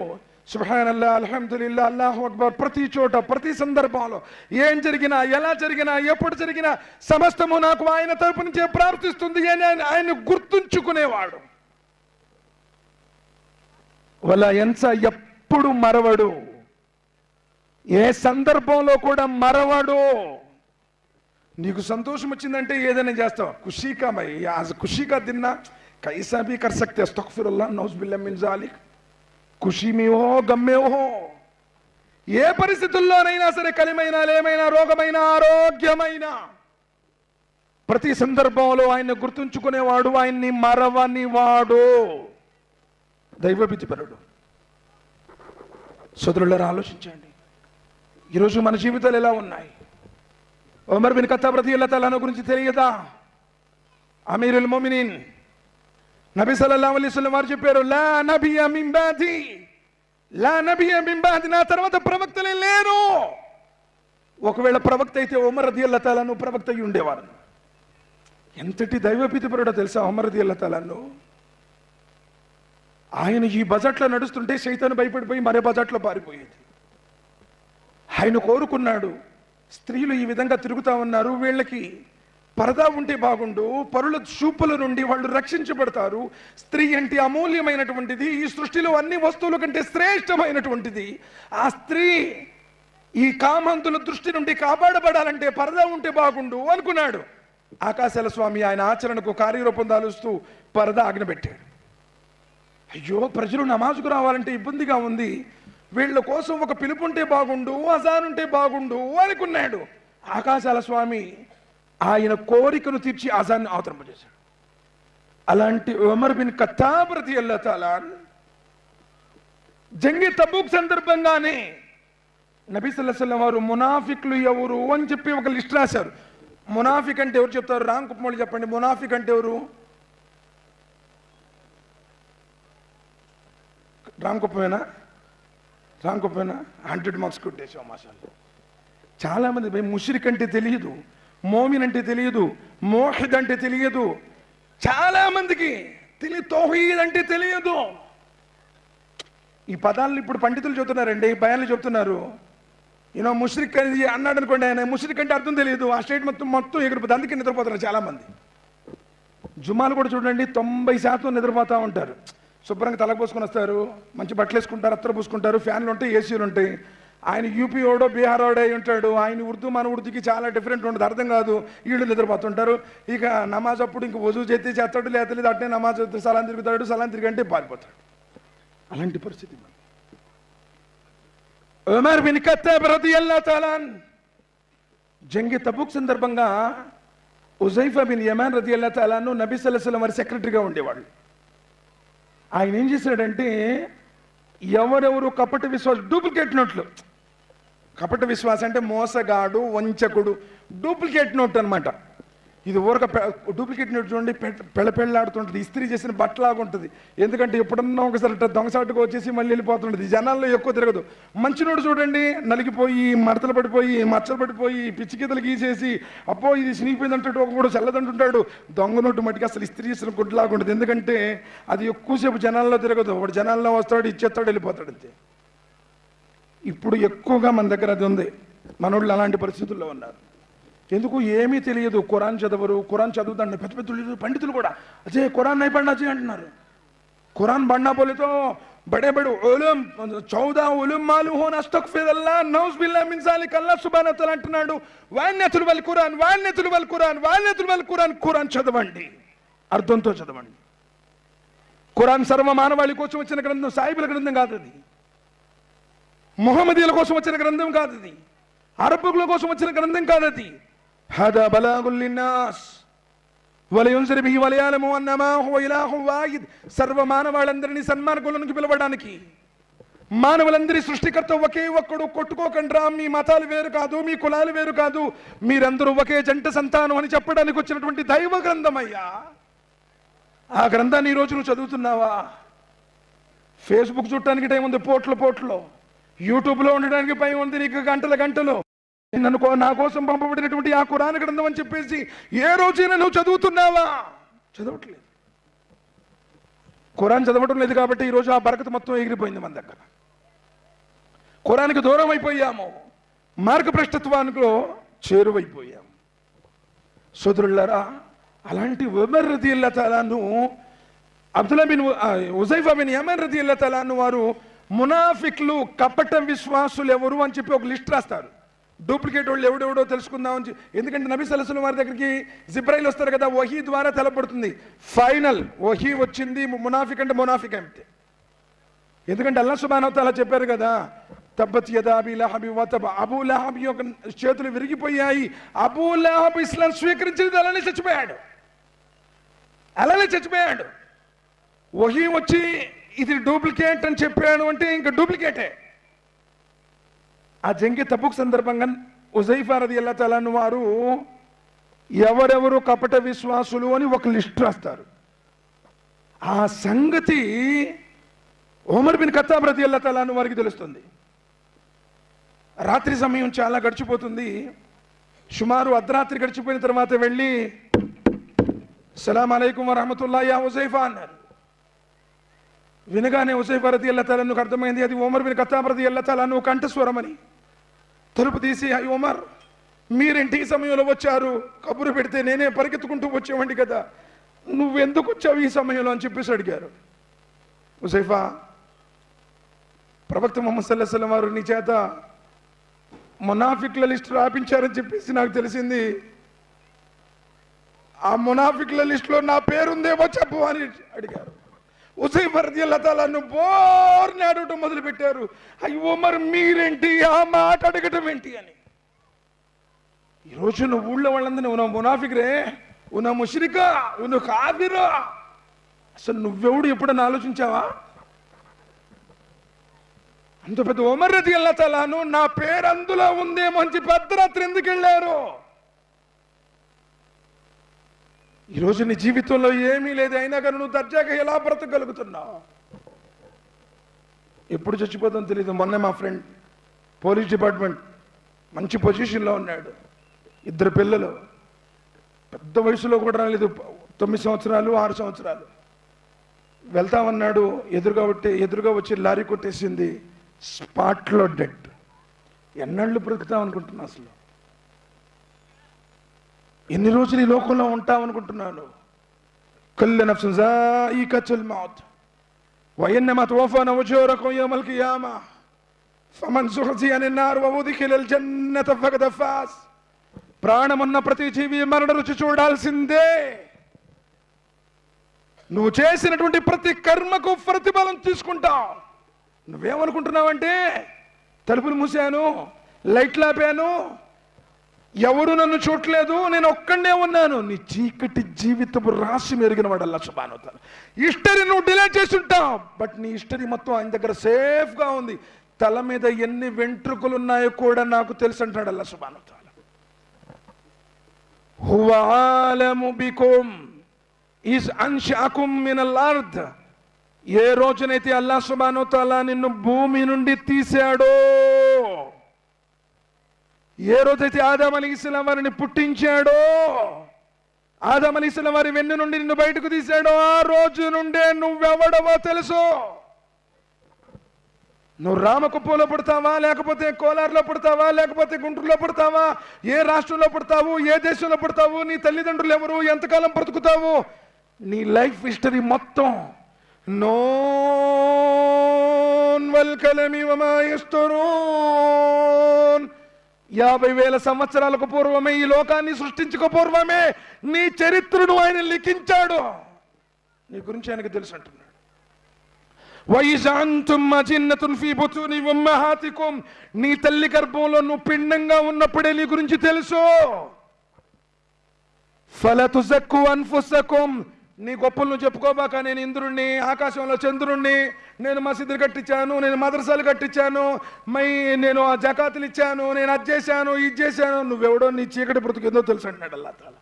సుబ్హానల్లాహ్, అల్హమ్దులిల్లాహ్, అల్లాహు అక్బర్, ప్రతి చోట ప్రతి సందర్భంలో ఏం జరిగినా ఎలా జరిగినా ఎప్పుడు జరిగినా సమస్తము నాకు ఆయన తరపు నుంచే ప్రార్థిస్తుంది అని ఆయన గుర్తుంచుకునేవాడు. వలా యన్సా, ఎప్పుడు మరవడు, ఏ సందర్భంలో కూడా మరవడు. నీకు సంతోషం వచ్చిందంటే ఏదైనా చేస్తావు, ఖుషీకా మై ఆజ్ ఖుషీకా దిన్నా కైసా భీ కర్ సక్తే, అస్తగ్ఫిరుల్లాహ్, నౌజ్ బిల్లాహ్ మిన్ జాలిక్. ఖుషీ మీ హో గమ్మే హో, ఏ పరిస్థితుల్లోనైనా సరే, కలిమైనా లేమైనా, రోగమైనా ఆరోగ్యమైనా, ప్రతి సందర్భంలో ఆయన గుర్తుంచుకునేవాడు, ఆయన్ని మరవనివాడు, దైవభీతిపరుడు. సోదరులారా ఆలోచించండి, ఈరోజు మన జీవితాలు ఎలా ఉన్నాయి? ఉమర్ బిన్ ఖత్తాబ్ రదియల్లాహు తఆలా గురించి తెలియదా? అమీరుల్ ముమినీన్ నబీ సల్లల్లాహు అలైహి వసల్లం వారు చెప్పారు, లా నబియ్య మిన్ బాది, లా నబియ్య మిన్ బాది, నా తర్వాత ప్రవక్తలే లేరు. ఒకవేళ ప్రవక్త అయితే ఉమర్ రదియల్లాహు తఆలా ప్రవక్త అయి ఉండేవారు. ఎంతటి దైవభీతిపరుడో తెలుసా ఉమర్ రదియల్లాహు తఆలా. ఆయన ఈ బజాట్లో నడుస్తుంటే శైతాను భయపడిపోయి మరే బజాట్లో పారిపోయేది. ఆయన కోరుకున్నాడు, స్త్రీలు ఈ విధంగా తిరుగుతా ఉన్నారు, వీళ్ళకి పరదా ఉంటే బాగుండు, పరుల చూపుల నుండి వాళ్ళు రక్షించబడతారు. స్త్రీ అంటే అమూల్యమైనటువంటిది, ఈ సృష్టిలో అన్ని వస్తువుల కంటే శ్రేష్టమైనటువంటిది. ఆ స్త్రీ ఈ కామంతుల దృష్టి నుండి కాపాడబడాలంటే పరదా ఉంటే బాగుండు అనుకున్నాడు. ఆకాశాల స్వామి ఆయన ఆచరణకు కార్యరూపం దాలుస్తూ పరదా ఆజ్ఞ పెట్టాడు. అయ్యో, ప్రజలు నమాజుకు రావాలంటే ఇబ్బందిగా ఉంది, వీళ్ళ కోసం ఒక పిలుపుంటే బాగుండు, అజాన్ ఉంటే బాగుండు అనుకున్నాడు. ఆకాశాల స్వామి ఆయన కోరికను తీర్చి అజాన్ని అవతరింపజేశాడు. అలాంటి ఉమర్ బిన్ ఖత్తాబ్ రదియల్లాహు తఆలా జంగి తబూక్ సందర్భంగానే నబీ సల్లల్లాహు అలైహి వసల్లం వారు మునాఫిక్లు ఎవరు అని చెప్పి ఒక లిస్ట్ రాశారు. మునాఫిక్ అంటే ఎవరు చెప్తారు? రామ్ కుప్పమోళ్ళు చెప్పండి. మునాఫిక్ అంటే ఎవరు? రామ్ కుప్పమేనా? 100 మార్క్స్ కొట్టేసాం మాషాల్లాహ్. చాలామంది ముష్రిక్ అంటే తెలియదు, మోమిన్ అంటే తెలియదు, మోహిద్ అంటే తెలియదు, చాలా మందికి తౌహీద్ అంటే తెలియదు. ఈ పదాలను ఇప్పుడు పండితులు చెబుతున్నారండి, బయాన్లు చెబుతున్నారు. ఈయన ముష్రిక్ అనేది అన్నాడు అనుకోండి, ఆయన ముష్రిక్ అంటే అర్థం తెలియదు, ఆ స్టేట్ మొత్తం ఎగిరిపోతుంది. అందుకే నిద్రపోతున్నారు చాలామంది. జుమ్మాలు కూడా చూడండి, 90% నిద్రపోతూ ఉంటారు. శుభ్రంగా తలకు పోసుకొని వస్తారు, మంచి బట్టలు వేసుకుంటారు, అత్తరు పూసుకుంటారు, ఫ్యాన్లు ఉంటాయి, ఏసీలు ఉంటాయి. ఆయన యూపీ ఓడో బీహార్ ఓడో అయి ఉంటాడు. ఆయన ఉర్దూ మన ఉర్దూకి చాలా డిఫరెంట్ ఉంటుంది, అర్థం కాదు. వీళ్ళు నిద్రపోతుంటారు. ఇక నమాజ్ అప్పుడు ఇంక వజూ చేస్తాడు, లేదు అట్నే నమాజ్ సలాం తిరుగుతాడు, సలాం తిరిగంటే పారిపోతాడు. అలాంటి పరిస్థితి. ఉమర్ బిన్ ఖత్తాబ్ రదియల్లాహు తఆలా జంగి తబూక్ సందర్భంగా ఉజైఫా బిన్ యమాన్ రదియల్లాహు తఆలా నబీ సల్లల్లాహు అలైహి వసల్లం వారి సెక్రటరీగా ఉండేవాళ్ళు. ఆయన ఏం చేశాడంటే, ఎవరెవరు కపట విశ్వాసం, డూప్లికేట్ నోట్లు. కపట విశ్వాసం అంటే మోసగాడు, వంచకుడు, డూప్లికేట్ నోట్ అనమాట. ఇది ఊరక డూప్లికేట్ నోట్ చూడండి, పెళ్ళపెళ్ళాడుతుంటుంది, ఇస్త్రీ చేసిన బట్టలాగా ఉంటుంది. ఎందుకంటే ఎప్పుడన్నా ఒకసారి దొంగసాటుగా వచ్చేసి మళ్ళీ వెళ్ళిపోతుంటుంది, జనాల్లో ఎక్కువ తిరగదు. మంచి నోటు చూడండి, నలిగిపోయి మడతలు పడిపోయి మచ్చలు పడిపోయి పిచ్చిగీతలు గీసేసి అబ్బో ఇది చినిగిపోయింది అంటాడు, ఒకడు చల్లదంటుంటాడు. దొంగ నోటు మట్టికి అసలు ఇస్త్రీ చేసిన గుడ్లాగా ఉంటుంది. ఎందుకంటే అది ఎక్కువసేపు జనాల్లో తిరగదు, వాడు జనాల్లో వస్తాడు, ఇచ్చేస్తాడు, వెళ్ళిపోతాడు అంతే. ఇప్పుడు ఎక్కువగా మన దగ్గర అది ఉంది. మనోళ్ళు అలాంటి పరిస్థితుల్లో ఉన్నారు. ఎందుకు? ఏమీ తెలియదు, ఖురాన్ చదవరు. ఖురాన్ చదువుతాండి పెద్ద పెద్ద పండితులు కూడా, అజే ఖురాన్ నై పढ़ना चाहिए అంటున్నారు. ఖురాన్ పढ़ना बोले तो बड़े बड़े उलूम 14 उलूम मालूम होना, अस्तगफिरुल्लाह, नऊज़ बिल्लाह मिन ज़ालिक. अल्लाह सुब्हानहु व तआला అంటున్నాడు, వాన్నతుల్ వల్ ఖురాన్, వాన్నతుల్ వల్ ఖురాన్, వాన్నతుల్ వల్ ఖురాన్. ఖురాన్ చదవండి, అర్థంతో చదవండి. ఖురాన్ సర్వ మానవాళి కోసం వచ్చిన గ్రంథం, సాయిబుల గ్రంథం కాదు అది. ముహమ్మదీయుల కోసం వచ్చిన గ్రంథం కాదు అది, అరబ్బుల కోసం వచ్చిన గ్రంథం కాదు అది. హదా బలాగుల్ లిన్నాస్ వలయున్సిర్ బిహి వలయాలము అన్నమా హువ ఇలాహు వాహిద్. సర్వ మానవాళ్ళందరినీ సన్మార్గులకు పిలవడానికి, మానవులందరి సృష్టికర్త ఒకే ఒక్కడు. కొట్టుకోకండ్రా, మీ మతాలు వేరు కాదు, మీ కులాలు వేరు కాదు, మీరందరూ ఒకే జంట సంతానం అని చెప్పడానికి వచ్చినటువంటి దైవ గ్రంథం అయ్యా. ఆ గ్రంథాన్ని ఈరోజు నువ్వు చదువుతున్నావా? ఫేస్బుక్ చూడటానికి టైం ఉంది పోట్లో, యూట్యూబ్లో ఉండడానికి పైన ఉంది నీకు గంటలు. నా కోసం పంపబడినటువంటి ఆ ఖురాన్ గ్రంథం అని చెప్పేసి ఏ రోజైనా నువ్వు చదువుతున్నావా? చదవట్లేదు. ఖురాన్ చదవటం లేదు కాబట్టి ఈరోజు ఆ బరకత మొత్తం ఎగిరిపోయింది మన దగ్గర. ఖురాన్కి దూరం అయిపోయాము, మార్గభ్రష్టత్వానికి చేరువైపోయాము. సోదరులారా, అలాంటి ఉమర్ రదియల్లాహు తాలాను, అబ్దుల్లా బిన్ హుజైఫా బిన్ యమన్ రదియల్లాహు తాలాను వారు మునాఫిక్లు, కపట విశ్వాసులు ఎవరు అని చెప్పి ఒక లిస్ట్ రాస్తారు. డూప్లికేట్ వాళ్ళు ఎవడెవడో తెలుసుకుందామని. ఎందుకంటే నబీ సల్లల్లాహు అలైహి వసల్లం వారి దగ్గరికి జిబ్రాయిల్ వస్తారు కదా, వహీ ద్వారా తెలపడుతుంది. ఫైనల్ వహీ వచ్చింది, మునాఫిక్ అంటే మునాఫిక్ అంతే. ఎందుకంటే అల్లాహ్ సుబ్హానహు వ తఆలా చెప్పారు కదా, తబ్బత్ యదా అబీ లహబ్ వ తబ. అబూ లహబ్ యొక్క చేతులు విరిగిపోయాయి. అబూ లహబ్ ఇస్లాం స్వీకరించింది, అలానే చచ్చిపోయాడు. వహీ వచ్చి ఇది డూప్లికేట్ అని చెప్పాడు అంటే ఇంకా డూప్లికేటే. ఆ జంగి తబుక్ సందర్భంగా హుజైఫా రదియల్లాహు తఆలా అన్హు వారు ఎవరెవరు కపట విశ్వాసులు అని ఒక లిస్ట్ రాస్తారు. ఆ సంగతి ఉమర్ బిన్ ఖత్తాబ్ రదియల్లాహు తఆలా అన్హు వారికి తెలుస్తుంది. రాత్రి సమయం చాలా గడిచిపోతుంది. సుమారు అర్ధరాత్రి గడిచిపోయిన తర్వాత వెళ్ళి సలాం అలైకుం వరహమతుల్లాహి యా హుజైఫా అన్నారు. వినగానే హుజైఫా రదియల్లాహు తఆలా అన్హుకు అర్థమైంది అది ఉమర్ బిన్ ఖత్తాబ్ రదియల్లాహు తఆలా అన్హు కంఠస్వరం అని. తలుపు తీసి, అయ్యి ఉమర్, మీరేంటి ఈ సమయంలో వచ్చారు? కబురు పెడితే నేనే పరిగెత్తుకుంటూ వచ్చేవాడిని కదా, నువ్వెందుకు వచ్చావు ఈ సమయంలో అని చెప్పేసి అడిగారు. హుజైఫా, ప్రవక్త ముహమ్మద్ సల్లల్లాహు అలైహి వసల్లం వారు నీ చేత మునాఫిక్ల లిస్ట్ రాపించారని చెప్పేసి నాకు తెలిసింది. ఆ మునాఫిక్ల లిస్టులో నా పేరుందేమో చెప్పు అని అడిగారు. హుజైఫా రదియల్లాహు తఆలా అన్హు బోర్ని అడగటం మొదలు పెట్టారు. అయ్యి ఉమర్, మీరేంటి ఆ మాట అడగటం ఏంటి అని. ఈరోజు నువ్వు ఊళ్ళో వాళ్ళందరినీ ఉన్న మునాఫిక్రే, ఉన్న ముష్రికా, ఉన్న కాఫిరా, అసలు నువ్వెవడు ఎప్పుడన్నా ఆలోచించావా? అంత పెద్ద ఉమర్ రదియల్లాహు తఆలా అన్హు నా పేరు అందులో ఉందేమో అని చెప్పి అర్ధరాత్రి ఎందుకు వెళ్ళారు? ఈరోజు నీ జీవితంలో ఏమీ లేదు, అయినా కానీ నువ్వు దర్జాగా ఎలా బ్రతకగలుగుతున్నావు? ఎప్పుడు చచ్చిపోతామో తెలియదు. మొన్న మా ఫ్రెండ్ పోలీస్ డిపార్ట్మెంట్ మంచి పొజిషన్లో ఉన్నాడు, 2 పిల్లలు, పెద్ద వయసులో కూడా రాలేదు, 9 సంవత్సరాలు 6 సంవత్సరాలు. వెళ్తామన్నాడు, ఎదురుగా వచ్చి లారీ కొట్టేసింది, స్పాట్లో డెడ్. ఎన్నాళ్ళు బ్రతుకుతాం అనుకుంటున్నా? అసలు ఎన్ని రోజులు ఈ లోకంలో ఉంటామనుకుంటున్నాను? కుల్లు నఫ్సిన్ జాయికతుల్ మౌత్ వ ఇన్నమా తువఫౌన ఉజూరకుం యౌమల్ కియామా ఫమన్ జుహ్జిహ అనిన్ నార్ వ ఉద్ఖిలల్ జన్నత ఫఖద్ ఫాజ్. ప్రాణమున్న ప్రతి జీవి మరణ రుచి చూడాల్సిందే. నువ్వు చేసినటువంటి ప్రతి కర్మకు ప్రతిఫలం తీసుకుంటావు. నువ్వేమనుకుంటున్నావంటే, తలుపులు మూసాను, లైట్లు ఆపాను, ఎవరు నన్ను చూడలేదు, నేను ఒక్కడే ఉన్నాను. నీ చీకటి జీవితపు రాశి మెరిగిన వాడు అల్లాహ్ సుబ్హానహు వ తఆలా. హిస్టరీ నువ్వు డిలీట్ చేసి ఉంటావు, బట్ నీ హిస్టరీ మొత్తం ఆయన దగ్గర సేఫ్గా ఉంది. తల మీద ఎన్ని వెంట్రుకలు ఉన్నాయో కూడా నాకు తెలుసు అంటాడు అల్లాహ్ సుబ్హానహు వ తఆలా. హువ ఆలము బికుమ్ ఇస్ అన్షఅకుమ్ మినల్ అర్ద్. ఏ రోజునైతే అల్లాహ్ సుబ్హానహు వ తఆలా నిన్ను భూమి నుండి తీశాడో, ఏ రోజైతే ఆదం అలైహిస్సలాం వారిని పుట్టించాడో, ఆదం అలైహిస్సలాం వారి వెన్ను నుండి నిన్ను బయటకు తీశాడో, ఆ రోజు నుండే నువ్వెవడవో తెలుసు. నువ్వు రామకుప్పంలో పుడతావా, లేకపోతే కోలార్లో పుడతావా, లేకపోతే గుంటూరులో పుడతావా, ఏ రాష్ట్రంలో పుడతావు, ఏ దేశంలో పుడతావు, నీ తల్లిదండ్రులు ఎవరు, ఎంతకాలం బ్రతుకుతావు, నీ లైఫ్ హిస్టరీ మొత్తం నూన్ వల్ కలమి వమా యస్తరూన్. 50,000 సంవత్సరాలకు పూర్వమే, ఈ లోకాన్ని సృష్టించుకో పూర్వమే నీ చరిత్రను ఆయన లిఖించాడు. నీ గురించి ఆయనకు తెలుసు అంటున్నాడు. وإذا أنتم أجنة في بطون أمهاتكم నీ తల్లి గర్భంలో నువ్వు పిండంగా ఉన్నప్పుడే నీ గురించి తెలుసు. فلا تزكوا أنفسكم నీ గొప్పలు నువ్వు చెప్పుకోబాక. నేను ఇంద్రుణ్ణి, ఆకాశంలో చంద్రుణ్ణి, నేను మసీదులు కట్టించాను, నేను మదరసాలు కట్టించాను, నేను ఆ జకాతులు ఇచ్చాను, నేను అది చేశాను, ఇది చేశాను. నువ్వెవడో నీ చీకటి బ్రతుకేందో తెలుసు అంటున్నాడు అల్లాహ్ తాలా.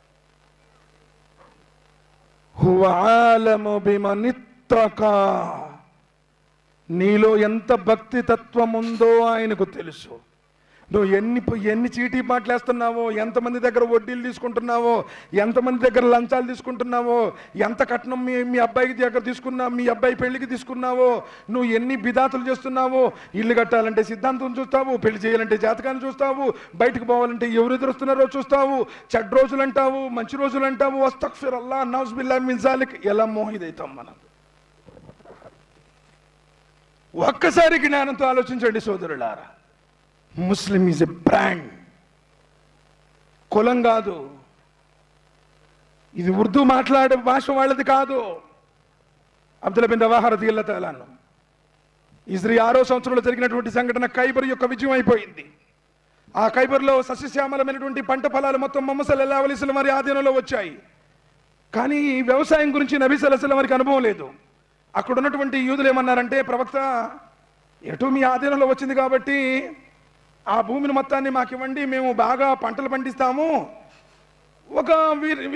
హువ ఆలము బిమన్ ఇత్తకా నీలో ఎంత భక్తి తత్వం ఉందో ఆయనకు తెలుసు. నువ్వు ఎన్ని చీటీ పాటలేస్తున్నావో, ఎంతమంది దగ్గర వడ్డీలు తీసుకుంటున్నావో, ఎంతమంది దగ్గర లంచాలు తీసుకుంటున్నావో, ఎంత కట్నం మీ అబ్బాయికి దగ్గర తీసుకున్నావు, మీ అబ్బాయి పెళ్లికి తీసుకున్నావో, నువ్వు ఎన్ని బిదాతులు చేస్తున్నావో. ఇల్లు కట్టాలంటే సిద్ధాంతం చూస్తావు, పెళ్లి చేయాలంటే జాతకాన్ని చూస్తావు, బయటకు పోవాలంటే ఎవరు ఎదురుస్తున్నారో చూస్తావు, చెడ్డ రోజులు అంటావు, మంచి రోజులు అంటావు. అస్తగ్ఫిరుల్లాహ్ నౌజ్ బిల్లాహి మిన్ జాలిక్. ఎలా మోహిదైతాం మనం. ఒక్కసారి జ్ఞానంతో ఆలోచించండి సోదరులారా. ముస్లిం ఈజ్ ఎ బ్రాండ్, కులం కాదు. ఇది ఉర్దూ మాట్లాడే భాష వాళ్ళది కాదు. అబ్దుల్లా బిన్ రవాహా రదియల్లాహు తఆలా అన్హు హిజ్రీ 6వ సంవత్సరంలో జరిగినటువంటి సంఘటన ఖైబర్ యొక్క విజయం అయిపోయింది. ఆ ఖైబర్లో సస్యశ్యామలమైనటువంటి పంట ఫలాలు మొత్తం ముహమ్మద్ సల్లల్లాహు అలైహి వసల్లం వారి ఆధీనంలో వచ్చాయి. కానీ వ్యవసాయం గురించి నబీ సల్లల్లాహు అలైహి వసల్లం వారికి అనుభవం లేదు. అక్కడ ఉన్నటువంటి యూదులు ఏమన్నారంటే, ప్రవక్త ఎటు మీ ఆధీనంలో వచ్చింది కాబట్టి ఆ భూమిని మొత్తాన్ని మాకు ఇవ్వండి, మేము బాగా పంటలు పండిస్తాము. ఒక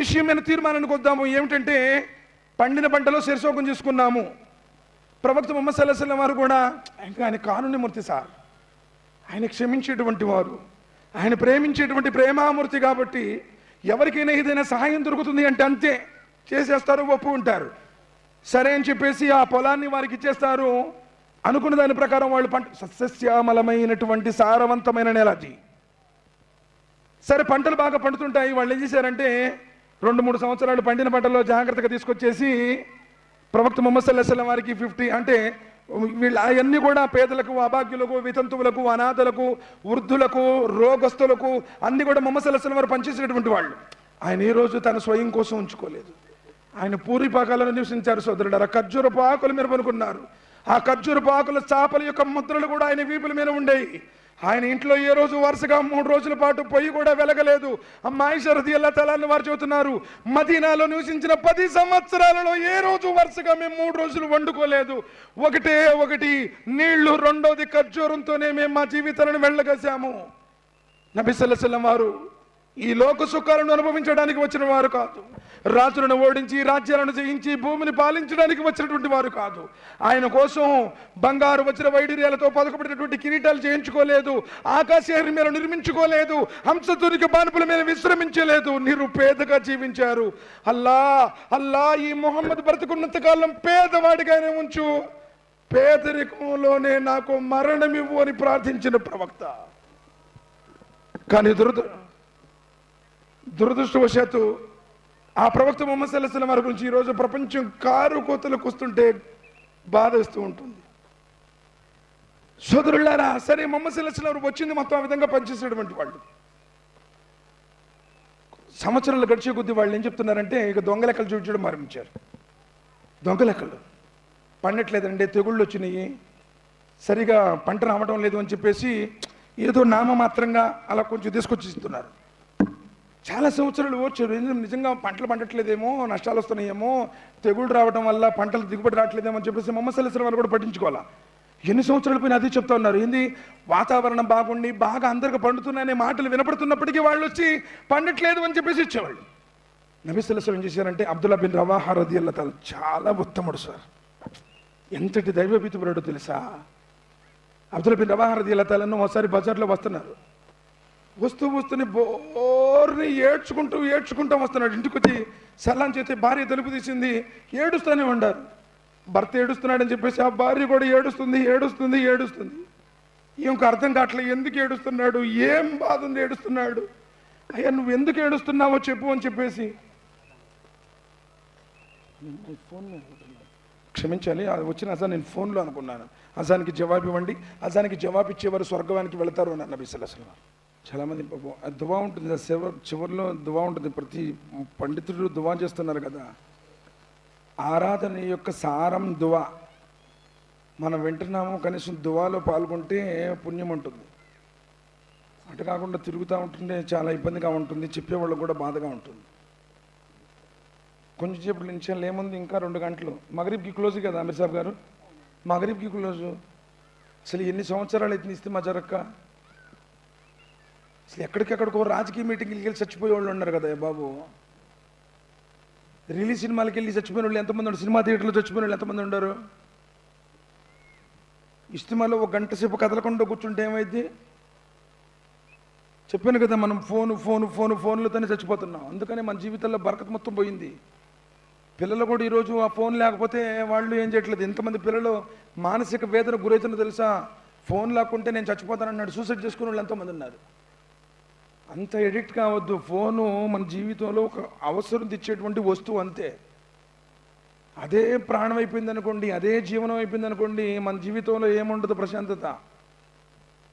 విషయమైన తీర్మానానికి వద్దాము. ఏమిటంటే, పండిన పంటలో శిరసోకం చేసుకున్నాము. ప్రవక్త ముహమ్మద్ సల్లల్లాహు అలైహి వసల్లం వారు కూడా, ఆయన కారుణ్యమూర్తి సార్, ఆయన క్షమించేటువంటి వారు, ఆయన ప్రేమించేటువంటి ప్రేమామూర్తి కాబట్టి ఎవరికైనా ఏదైనా సహాయం దొరుకుతుంది అంటే అంతే చేసేస్తారు, ఒప్పుకుంటారు. సరే అని చెప్పేసి ఆ పొలాన్ని వారికి ఇచ్చేస్తారు. అనుకున్న దాని ప్రకారం వాళ్ళు పంట సస్యశ్యామలమైనటువంటి సారవంతమైన నేల అది. సరే పంటలు బాగా పండుతుంటాయి. వాళ్ళు ఏం చేశారంటే 2-3 సంవత్సరాలు పండిన పంటల్లో జాగ్రత్తగా తీసుకొచ్చేసి ప్రవక్త ముహమ్మద్ సల్లల్లాహు అలైహి వసల్లం వారికి 50 అంటే వీళ్ళు అవన్నీ కూడా పేదలకు, అభాగ్యులకు, వితంతువులకు, అనాథలకు, వృద్ధులకు, రోగస్తులకు అన్ని కూడా ముహమ్మద్ సల్లల్లాహు అలైహి వసల్లం వారు పనిచేసినటువంటి వాళ్ళు. ఆయన ఏ రోజు తన స్వయం కోసం ఉంచుకోలేదు. ఆయన పూరి పాకాలను నివసించారు సోదరుడు. ఖర్జూరపు ఆకుల మీద పనుకున్నారు. ఆ ఖర్జూరపు ఆకుల చాపల యొక్క ముద్రలు కూడా ఆయన వీపుల మీద ఉండేవి. ఆయన ఇంట్లో ఏ రోజు వరుసగా 3 రోజుల పాటు పొయ్యి కూడా వెలగలేదు. అమ్మ ఆయిషా రదియల్లాహు తఆలా అన్హా వారు చెబుతున్నారు, మదీనాలో నివసించిన 10 సంవత్సరాలలో ఏ రోజు వరుసగా మేము 3 రోజులు వండుకోలేదు. ఒకటి నీళ్లు, రెండోది ఖర్జూరంతోనే మేము మా జీవితాలను వెళ్ళగసాము. నబీ సల్లల్లాహు అలైహి వసల్లం వారు ఈ లోక సుఖాలను అనుభవించడానికి వచ్చిన వారు కాదు. రాజులను ఓడించి, రాజ్యాలను జయించి, భూమిని పాలించడానికి వచ్చినటువంటి వారు కాదు. ఆయన కోసం బంగారు వజ్ర వైడూర్యాలతో పదకబడినటువంటి కిరీటాలు చేయించుకోలేదు, ఆకాశహరి మీద నిర్మించుకోలేదు, హంసతూరిక బాణపుల మీద విశ్రమించలేదు. నిరుపేదగా జీవించారు. అల్లా ఈ మొహమ్మద్ బ్రతుకున్నంత కాలం పేదవాడిగానే ఉంచు, పేదరికంలోనే నాకు మరణమివ్వు అని ప్రార్థించిన ప్రవక్త. కానీ దురదృష్టవశాత్తు ఆ ప్రవక్త ముహమ్మద్ సల్లల్లాహు అలైహి వసల్లం వారి గురించి ఈరోజు ప్రపంచం కారు కోతలకు వస్తుంటే బాధ వేస్తూ ఉంటుంది. సోదరులారా, సరే ముహమ్మద్ సల్లల్లాహు అలైహి వసల్లం వారు వచ్చింది మొత్తం ఆ విధంగా పనిచేసేటువంటి వాళ్ళు. సంవత్సరాలు గడిచే కొద్దీ వాళ్ళు ఏం చెప్తున్నారంటే, ఇక దొంగ లెక్కలు చూపించడం ఆరంభించారు. దొంగ లెక్కలు పండట్లేదండి, తెగుళ్ళు వచ్చినాయి, సరిగా పంట రావడం లేదు అని చెప్పేసి ఏదో నామమాత్రంగా అలా కొంచెం తీసుకొచ్చి ఇస్తున్నారు. చాలా సంవత్సరాలు ఓర్చారు. నిజంగా పంటలు పండట్లేదేమో, నష్టాలు వస్తున్నాయేమో, తెగుళ్ళు రావడం వల్ల పంటలు దిగుబడి రావట్లేదేమో అని చెప్పేసి ముహమ్మద్ సల్లల్లాహు అలైహి వసల్లం వారు కూడా పట్టించుకోవాలా. ఎన్ని సంవత్సరాల పైన అదే చెప్తా ఉన్నారు. ఏంది, వాతావరణం బాగుండి బాగా అందరికి పండుతున్నాయనే మాటలు వినపడుతున్నప్పటికీ వాళ్ళు వచ్చి పండట్లేదు అని చెప్పేసి ఇచ్చేవాళ్ళు. నబీ సల్లల్లాహు అలైహి వసల్లం ఏం చేశారంటే, అబ్దుల్లా బిన్ రవాహా రదియల్లాహు తఆలా చాలా ఉత్తముడు సార్, ఎంతటి దైవభీతిపరుడో తెలుసా. అబ్దుల్లా బిన్ రవాహా రదియల్లాహు తఆలా ఒకసారి బజార్లో వస్తున్నారు. వస్తూనే బోర్ని ఏడ్చుకుంటూ వస్తున్నాడు. ఇంటికి వచ్చి సలాం చేస్తే భార్య తలుపు తీసింది. ఏడుస్తూనే ఉండారు. భర్త ఏడుస్తున్నాడని చెప్పేసి ఆ భార్య కూడా ఏడుస్తుంది. ఇంక అర్థం కావట్లేదు, ఎందుకు ఏడుస్తున్నాడు, ఏం బాధ ఉంది ఏడుస్తున్నాడు. అయ్యా నువ్వు ఎందుకు ఏడుస్తున్నావో చెప్పు అని చెప్పేసి, క్షమించాలి వచ్చిన అజాన్ నేను ఫోన్లో అనుకున్నాను. అజానికి జవాబు ఇవ్వండి, అజానికి జవాబు ఇచ్చేవారు స్వర్గానికి వెళతారు అని నబీ సల్లల్లాహు అలైహి వసల్లం. చాలామంది దువా ఉంటుంది, చివరిలో దువా ఉంటుంది. ప్రతి పండితుడు దువా చేస్తున్నారు కదా. ఆరాధన యొక్క సారం దువా. మనం వింటున్నాము, కనీసం దువాలో పాల్గొంటే పుణ్యం ఉంటుంది. అటు కాకుండా తిరుగుతూ ఉంటుంటే చాలా ఇబ్బందిగా ఉంటుంది, చెప్పేవాళ్ళకు కూడా బాధగా ఉంటుంది. కొంచెం సేపటి నుంచి ఏముంది, ఇంకా 2 గంటలు మగరిబ్కి క్లోజ్ కదా అమీర్ సాబ్ గారు, మగరిబ్కి క్లోజు. అసలు ఎన్ని సంవత్సరాలు అయితే ఇస్తే జరక్క. అసలు ఎక్కడికెక్కడికో రాజకీయ మీటింగ్కి వెళ్ళి చచ్చిపోయే వాళ్ళు ఉన్నారు కదా బాబు. రిలీజ్ సినిమాలకి వెళ్ళి చచ్చిపోయిన వాళ్ళు ఎంతమంది ఉన్నారు, సినిమా థియేటర్లో చచ్చిపోయిన వాళ్ళు ఎంతమంది ఉన్నారు. ఇష్టమాలో 1 గంట సేపు కదలకుండా కూర్చుంటే ఏమైంది? చెప్పాను కదా, మనం ఫోన్లతోనే చచ్చిపోతున్నాం. అందుకని మన జీవితంలో బరకత్ మొత్తం పోయింది. పిల్లలు కూడా ఈరోజు ఆ ఫోన్ లేకపోతే వాళ్ళు ఏం చేయట్లేదు. ఎంతమంది పిల్లలు మానసిక వేదన గురవుతున్నా తెలుసా? ఫోన్ లేకుంటే నేను చచ్చిపోతానన్నాడు, సూసైడ్ చేసుకునే వాళ్ళు ఎంతోమంది ఉన్నారు. అంత ఎడిక్ట్ కావద్దు. ఫోను మన జీవితంలో ఒక అవసరం తెచ్చేటువంటి వస్తువు అంతే. అదే ప్రాణం అయిపోయింది అనుకోండి, అదే జీవనం అయిపోయింది అనుకోండి, మన జీవితంలో ఏముండదు ప్రశాంతత.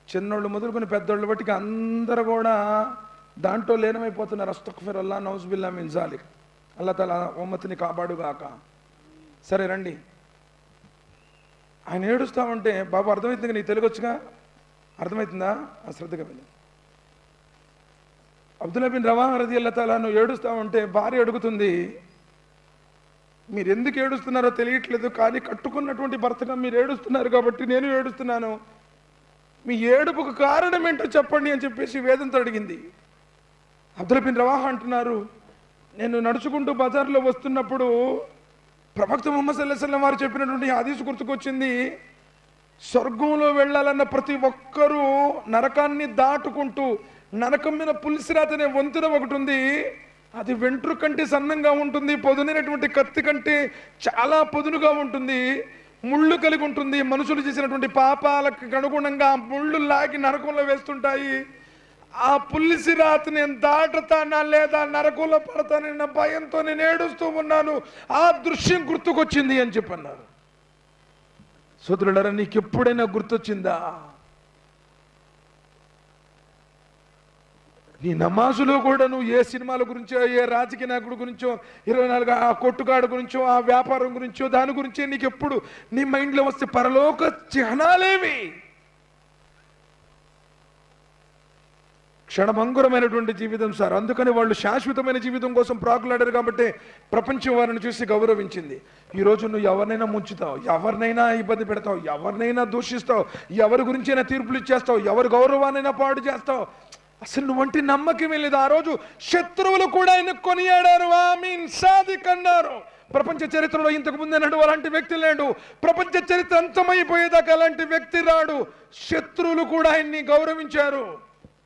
చిన్నోళ్ళు మొదలుకొని పెద్దోళ్ళు బట్టికి అందరూ కూడా దాంట్లో లీనమైపోతున్నారు. అస్తగ్ఫిరుల్లాహ్, నౌజుబిల్లాహ్ మిన్ జాలిక్. అల్లా తఆలా ఉమ్మతిని కాపాడుగాక. సరే రండి. ఆయన ఏడుస్తామంటే, బాబు అర్థమవుతుంది, నీకు తెలుగు వచ్చుగా, అర్థమవుతుందా? శ్రద్ధగా వెళ్ళి. అబ్దుల్లా బిన్ రవాహా రదియల్లాహు తఆలా నువ్వు ఏడుస్తామంటే భార్య అడుగుతుంది, మీరు ఎందుకు ఏడుస్తున్నారో తెలియట్లేదు, కానీ కట్టుకున్నటువంటి భర్తగా మీరు ఏడుస్తున్నారు కాబట్టి నేను ఏడుస్తున్నాను, మీ ఏడుపుకు కారణం ఏంటో చెప్పండి అని చెప్పేసి వేదంతో అడిగింది. అబ్దుల్లా బిన్ రవాహా అంటున్నారు, నేను నడుచుకుంటూ బజార్లో వస్తున్నప్పుడు ప్రవక్త ముహమ్మద్ సల్లల్లాహు అలైహి వసల్లం వారు చెప్పినటువంటి హదీసు గుర్తుకొచ్చింది. స్వర్గంలో వెళ్ళాలన్న ప్రతి ఒక్కరూ నరకాన్ని దాటుకుంటూ, నరకం మీద పులిసిరాత అనే వంతెన ఒకటి ఉంది, అది వెంట్రు కంటే సన్నంగా ఉంటుంది, పొదునైనటువంటి కత్తి కంటే చాలా పొదునుగా ఉంటుంది, ముళ్ళు కలిగి ఉంటుంది. మనుషులు చేసినటువంటి పాపాలకు అనుగుణంగా ముళ్ళు లాగి నరకంలో వేస్తుంటాయి. ఆ పులిసిరాత నేను దాటుతానా లేదా నరకంలో పడతానన్న భయంతో నేను ఏడుస్తూ ఉన్నాను, ఆ దృశ్యం గుర్తుకొచ్చింది అని చెప్పన్నారు. సోదరులారా, నీకు ఎప్పుడైనా గుర్తొచ్చిందా? నీ నమాజులో కూడా నువ్వు ఏ సినిమాల గురించో, ఏ రాజకీయ నాయకుడి గురించో, 24 ఆ కొట్టుగాడు గురించో, ఆ వ్యాపారం గురించో, దాని గురించే నీకు ఎప్పుడు నీ మైండ్లో వస్తే పరలోక చిహ్నాలేవి? క్షణభంగురమైనటువంటి జీవితం సార్. అందుకని వాళ్ళు శాశ్వతమైన జీవితం కోసం ప్రాకులాడారు కాబట్టి ప్రపంచం వారిని చూసి గౌరవించింది. ఈరోజు నువ్వు ఎవరినైనా ముంచుతావు, ఎవరినైనా ఇబ్బంది పెడతావు, ఎవరినైనా దూషిస్తావు, ఎవరి గురించైనా తీర్పులు ఇచ్చేస్తావు, ఎవరి గౌరవాన్నైనా పాడు చేస్తావు. అసలు నువ్వంటి నమ్మకమే లేదు. ఆ రోజు శత్రువులు కూడా ఆయన కొనియాడారు, ఆమీన్ సాదిక్ అన్నారు. ప్రపంచ చరిత్రలో ఇంతకు ముందు అన్నాడు అలాంటి వ్యక్తి లేడు. ప్రపంచ చరిత్ర అంతమైపోయేదాకా అలాంటి వ్యక్తి రాడు. శత్రువులు కూడా ఆయన్ని గౌరవించారు.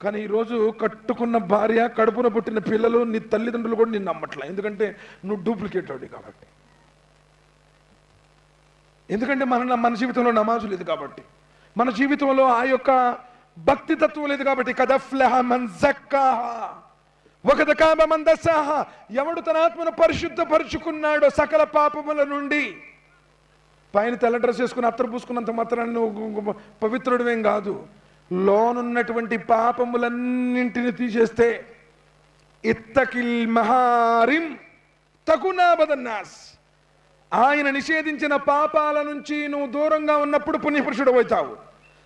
కానీ ఈరోజు కట్టుకున్న భార్య, కడుపున పుట్టిన పిల్లలు, నీ తల్లిదండ్రులు కూడా నిన్ను నమ్మట్లే. ఎందుకంటే నువ్వు డూప్లికేట్ అవుడి కాబట్టి. ఎందుకంటే మన జీవితంలో నమాజు లేదు కాబట్టి, మన జీవితంలో ఆ యొక్క భక్తి తత్వం లేదు కాబట్టి. కదఫ్లహ మన్ జక్కాహా వకద ఖాబ మన్ దస్సాహా. ఎవడు తన ఆత్మను పరిశుద్ధపరుచుకున్నాడో సకల పాపముల నుండి. పైన తెల్ల డ్రెస్ వేసుకుని అత్తరు పూసుకున్నంత మాత్రాన్ని నువ్వు పవిత్రుడివేం కాదు. లోనున్నటువంటి పాపములన్నింటిని తీసేస్తే ఇత్తకిల్ మహారిం తకునాబదన్నాస్. ఆయన నిషేధించిన పాపాల నుంచి నువ్వు దూరంగా ఉన్నప్పుడు పుణ్యపురుషుడు అవుతావు.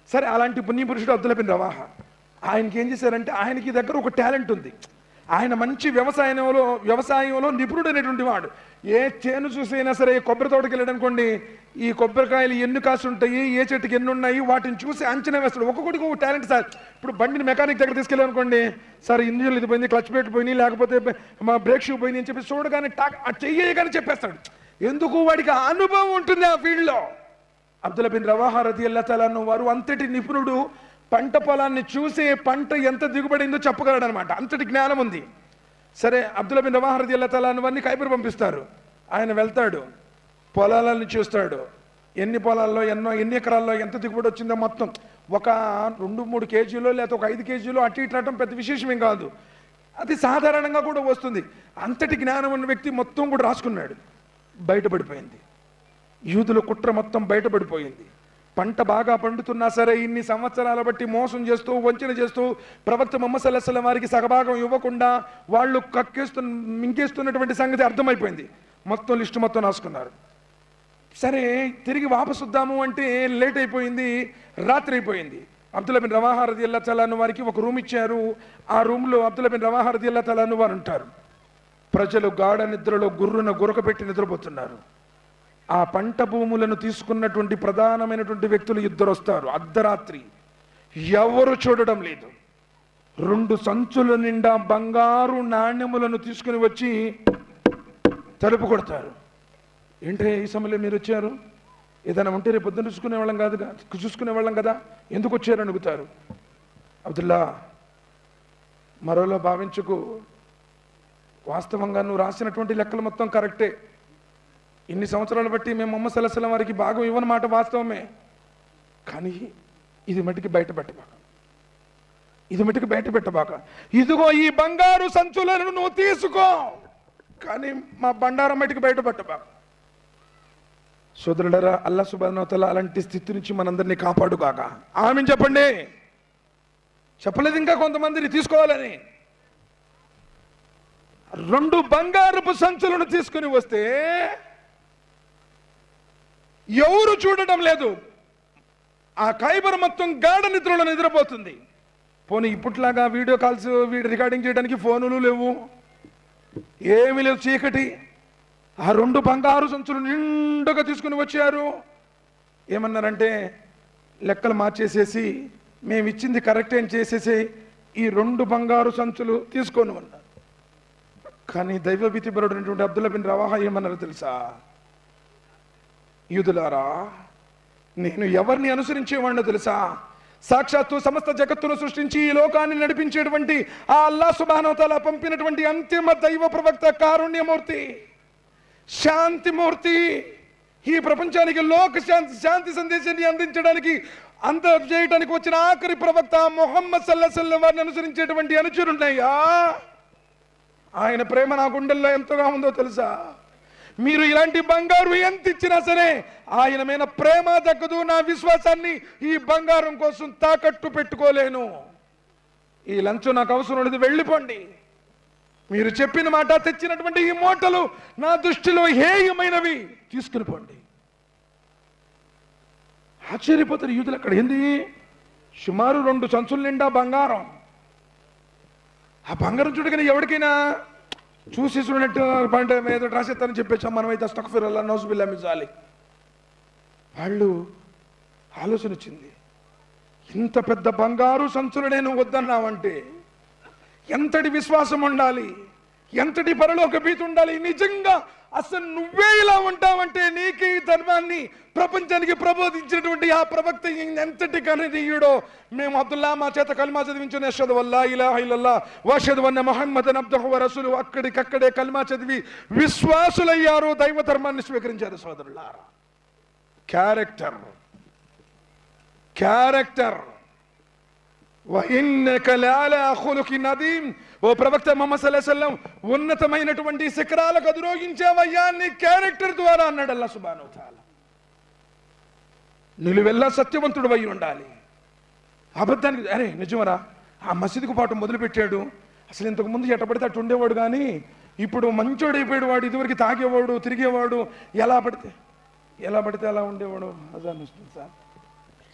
సరే, అలాంటి పుణ్యపురుషుడు అబ్దుల్లా బిన్ రవాహా. ఆయనకి ఏం చేశారంటే, ఆయనకి దగ్గర ఒక టాలెంట్ ఉంది. ఆయన మంచి వ్యవసాయంలో నిపుణుడైనటువంటి వాడు. ఏ చేను చూసైనా సరే, కొబ్బరి తోటకి వెళ్ళాడు అనుకోండి, ఈ కొబ్బరికాయలు ఎన్ని కాసు ఉంటాయి, ఏ చెట్టుకి ఎన్ని ఉన్నాయి, వాటిని చూసి అంచనా వేస్తాడు. ఒక్కొక్కడికి ఒక టాలెంట్ సార్. ఇప్పుడు బండిని మెకానిక్ దగ్గర తీసుకెళ్ళాను అనుకోండి, సార్ ఇంజిన్లు ఇది పోయింది, క్లచ్ ప్లేట్ పోయినాయి, లేకపోతే మా బ్రేక్ షూ పోయింది అని చెప్పి చూడగానే చెయ్యగానే చెప్పేస్తాడు. ఎందుకు? వాడికి అనుభవం ఉంటుంది ఆ ఫీల్డ్లో. అబ్దుల్లా బిన్ రవాహా రదియల్లాహు తఆలా అన్హు వారు అంతటి నిపుణుడు. పంట పొలాన్ని చూసే పంట ఎంత దిగుబడిందో చెప్పగలడు అనమాట, అంతటి జ్ఞానం ఉంది. సరే, అబ్దుల్లా బిన్ రవాహా రదియల్లాహు తఆలా అన్హు వారిని ఖైబర్ పంపిస్తారు. ఆయన వెళ్తాడు, పొలాలను చూస్తాడు. ఎన్ని పొలాల్లో ఎన్ని ఎకరాల్లో ఎంత దిగుబడి వచ్చిందో మొత్తం ఒక 2-3 కేజీలో లేదా ఒక 5 కేజీలో అటు ఇటు రావడం పెద్ద విశేషమేం కాదు, అది సాధారణంగా కూడా వస్తుంది. అంతటి జ్ఞానం ఉన్న వ్యక్తి మొత్తం కూడా రాసుకున్నాడు. బయటపడిపోయింది, యూదుల కుట్ర మొత్తం బయటపడిపోయింది. పంట బాగా పండుతున్నా సరే ఇన్ని సంవత్సరాల బట్టి మోసం చేస్తూ, వంచన చేస్తూ, ప్రవక్త ముహమ్మద్ సల్లల్లాహు అలైహి వసల్లం వారికి సగభాగం ఇవ్వకుండా వాళ్ళు మింగేస్తున్నటువంటి సంగతి అర్థమైపోయింది. మొత్తం లిస్టు మొత్తం రాసుకున్నారు. సరే తిరిగి వాపసు వద్దాము అంటే లేట్ అయిపోయింది, రాత్రి అయిపోయింది. అబ్దుల్లా బిన్ రవాహా రదియల్లాహు తఆలా అన్హు వారికి ఒక రూమ్ ఇచ్చారు. ఆ రూమ్లో అబ్దుల్లా బిన్ రవాహా రదియల్లాహు తఆలా అన్హు వారు ఉంటారు. ప్రజలు గాఢ నిద్రలో గుర్రున గురకపెట్టి నిద్రపోతున్నారు. ఆ పంట భూములను తీసుకున్నటువంటి ప్రధానమైనటువంటి వ్యక్తులు ఇద్దరు వస్తారు. అర్ధరాత్రి, ఎవరు చూడడం లేదు. 2 సంచుల నిండా బంగారు నాణ్యములను తీసుకుని వచ్చి తలుపు కొడతారు. ఏంటంటే ఈ సమయంలో మీరు వచ్చారు? ఏదైనా ఉంటే రేపు పొద్దున్న చూసుకునేవాళ్ళం కదా, ఎందుకు వచ్చారని అడుగుతారు. అబ్దుల్లా, మరోలో భావించుకు, వాస్తవంగా నువ్వు రాసినటువంటి లెక్కలు మొత్తం కరెక్టే. ఇన్ని సంవత్సరాలు బట్టి మేము ముహమ్మద్ సల్లల్లాహు అలైహి వసల్లం వారికి భాగం ఇవ్వనమాట వాస్తవమే. కానీ ఇది మట్టికి బయటపెట్టబాక, ఇదిగో ఈ బంగారు సంచులను నువ్వు తీసుకో, కానీ మా బండారం మట్టికి బయటపెట్టబాక. సోదరులరా, అల్లాహ్ సుబ్హానహు వ తఆలా అలాంటి స్థితి నుంచి మనందరినీ కాపాడుగాక. ఆమీన్ చెప్పండి. చెప్పలేదు ఇంకా కొంతమందిని తీసుకోవాలని. 2 బంగారపు సంచులను తీసుకుని వస్తే ఎవరు చూడటం లేదు. ఆ ఖైబర్ మొత్తం గాఢ నిద్రలో నిద్రపోతుంది. పోనీ ఇప్పట్లాగా వీడియో కాల్స్ రికార్డింగ్ చేయడానికి ఫోనులు లేవు, ఏమీ లేవు, చీకటి. ఆ 2 బంగారు సంచులు నిండుగా తీసుకుని వచ్చారు. ఏమన్నారంటే, లెక్కలు మార్చేసేసి మేము ఇచ్చింది కరెక్ట్ అని చేసేసి ఈ 2 బంగారు సంచులు తీసుకొని ఉన్నారు. కానీ దైవభీతిపరుడైనటువంటి అబ్దుల్లా బిన్ రవాహా ఏమన్నారు తెలుసా? యూదులారా, నేను ఎవరిని అనుసరించేవాడినో తెలుసా? సాక్షాత్తు సమస్త జగత్తును సృష్టించి ఈ లోకాన్ని నడిపించేటువంటి ఆ అల్లాహ్ సుబ్హానహు వ తఆలా పంపినటువంటి అంతిమ దైవ ప్రవక్త, కారుణ్యమూర్తి, శాంతిమూర్తి, ఈ ప్రపంచానికి లోక శాంతి సందేశాన్ని అందించడానికి చేయడానికి వచ్చిన ఆఖరి ప్రవక్త ముహమ్మద్ సల్లల్లాహు అలైహి వసల్లం వారిని అనుసరించేటువంటి అనుచరున్నాయా? ఆయన ప్రేమ నా గుండెల్లో ఎంతగా ఉందో తెలుసా? మీరు ఇలాంటి బంగారు ఎంత ఇచ్చినా సరే ఆయన మీద ప్రేమ దక్కదు. నా విశ్వాసాన్ని ఈ బంగారం కోసం తాకట్టు పెట్టుకోలేను. ఈ లంచం నాకు అవసరం లేదు, వెళ్ళిపోండి. మీరు చెప్పిన మాట, తెచ్చినటువంటి ఈ మూటలు నా దృష్టిలో హేయమైనవి, తీసుకుని పోండి. ఆశ్చర్యపోతారు యూదులు. అక్కడ ఏంది? సుమారు 2 సంచుల నిండా బంగారం. ఆ బంగారం చూడగానే ఎవరికైనా చూసి చూడనట్టు పంట ఏదో రాసేస్తారని చెప్పేసాం మనమైతే. అస్తగ్ఫిరుల్లాహ్, నౌజుబిల్లాహి మిన్ జాలిక్. వాళ్ళు ఆలోచన వచ్చింది, ఇంత పెద్ద బంగారు సంచులు నేను వద్దన్నావంటే ఎంతటి విశ్వాసం ఉండాలి, ఎంతటి పరలోక భీతి ఉండాలి. నిజంగా అసలు నువ్వే ఇలా ఉంటావంటే నీకు ఈ ధర్మాన్ని ప్రపంచానికి ప్రబోధించినటువంటి ఆ ప్రవక్త ఎంతటి కనీయుడో. మేము అబ్దుల్లా మా చేత కల్మా చదివించుని అష్హదు అల్లా ఇలాహ ఇల్లల్లాహ్ వ అష్హదు అన్న ముహమ్మదన్ అబ్దుహు వ రసూలుహు. అక్కడికక్కడే కల్మా చదివి విశ్వాసులయ్యారు, దైవ ధర్మాన్ని స్వీకరించారు. సోదరులారా, క్యారెక్టర్ ఓ ప్రవక్త ముహమ్మద్ సల్లల్లాహు అలైహి వసల్లం, ఉన్నతమైనటువంటి శిఖరాలకు అధిరోహించావయ్యా నీ క్యారెక్టర్ ద్వారా అన్నాడు అల్లాహ్ సుబ్హానహు వ తఆలా. నిలువెల్లా సత్యవంతుడు అయి ఉండాలి. అబద్ధానికి అరే నిజమరా, ఆ మసీదుకు పాటు మొదలుపెట్టాడు. అసలు ఇంతకుముందు ఎట్టబడితే అటు ఉండేవాడు, కానీ ఇప్పుడు మంచోడైపోయాడు. వాడు ఇదివరకు తాగేవాడు, తిరిగేవాడు, ఎలా పడితే అలా ఉండేవాడు. అదాన్ని సార్.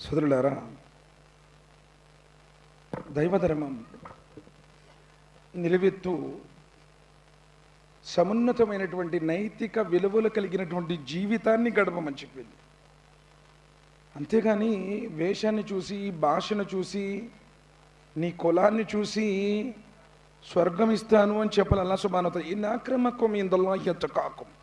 సోదరులారా, దైవధర్మం నిలువెత్తు సమున్నతమైనటువంటి నైతిక విలువలు కలిగినటువంటి జీవితాన్ని గడపమని చెప్పింది. అంతేగాని వేషాన్ని చూసి, భాషను చూసి, నీ కులాన్ని చూసి స్వర్గం ఇస్తాను అని చెప్పాలి అల్లాహ్ సుబ్హానహు వ తఆలా. ఇన్ అక్రమకుమ్ ఇందల్లాహి అత్కాకుమ్.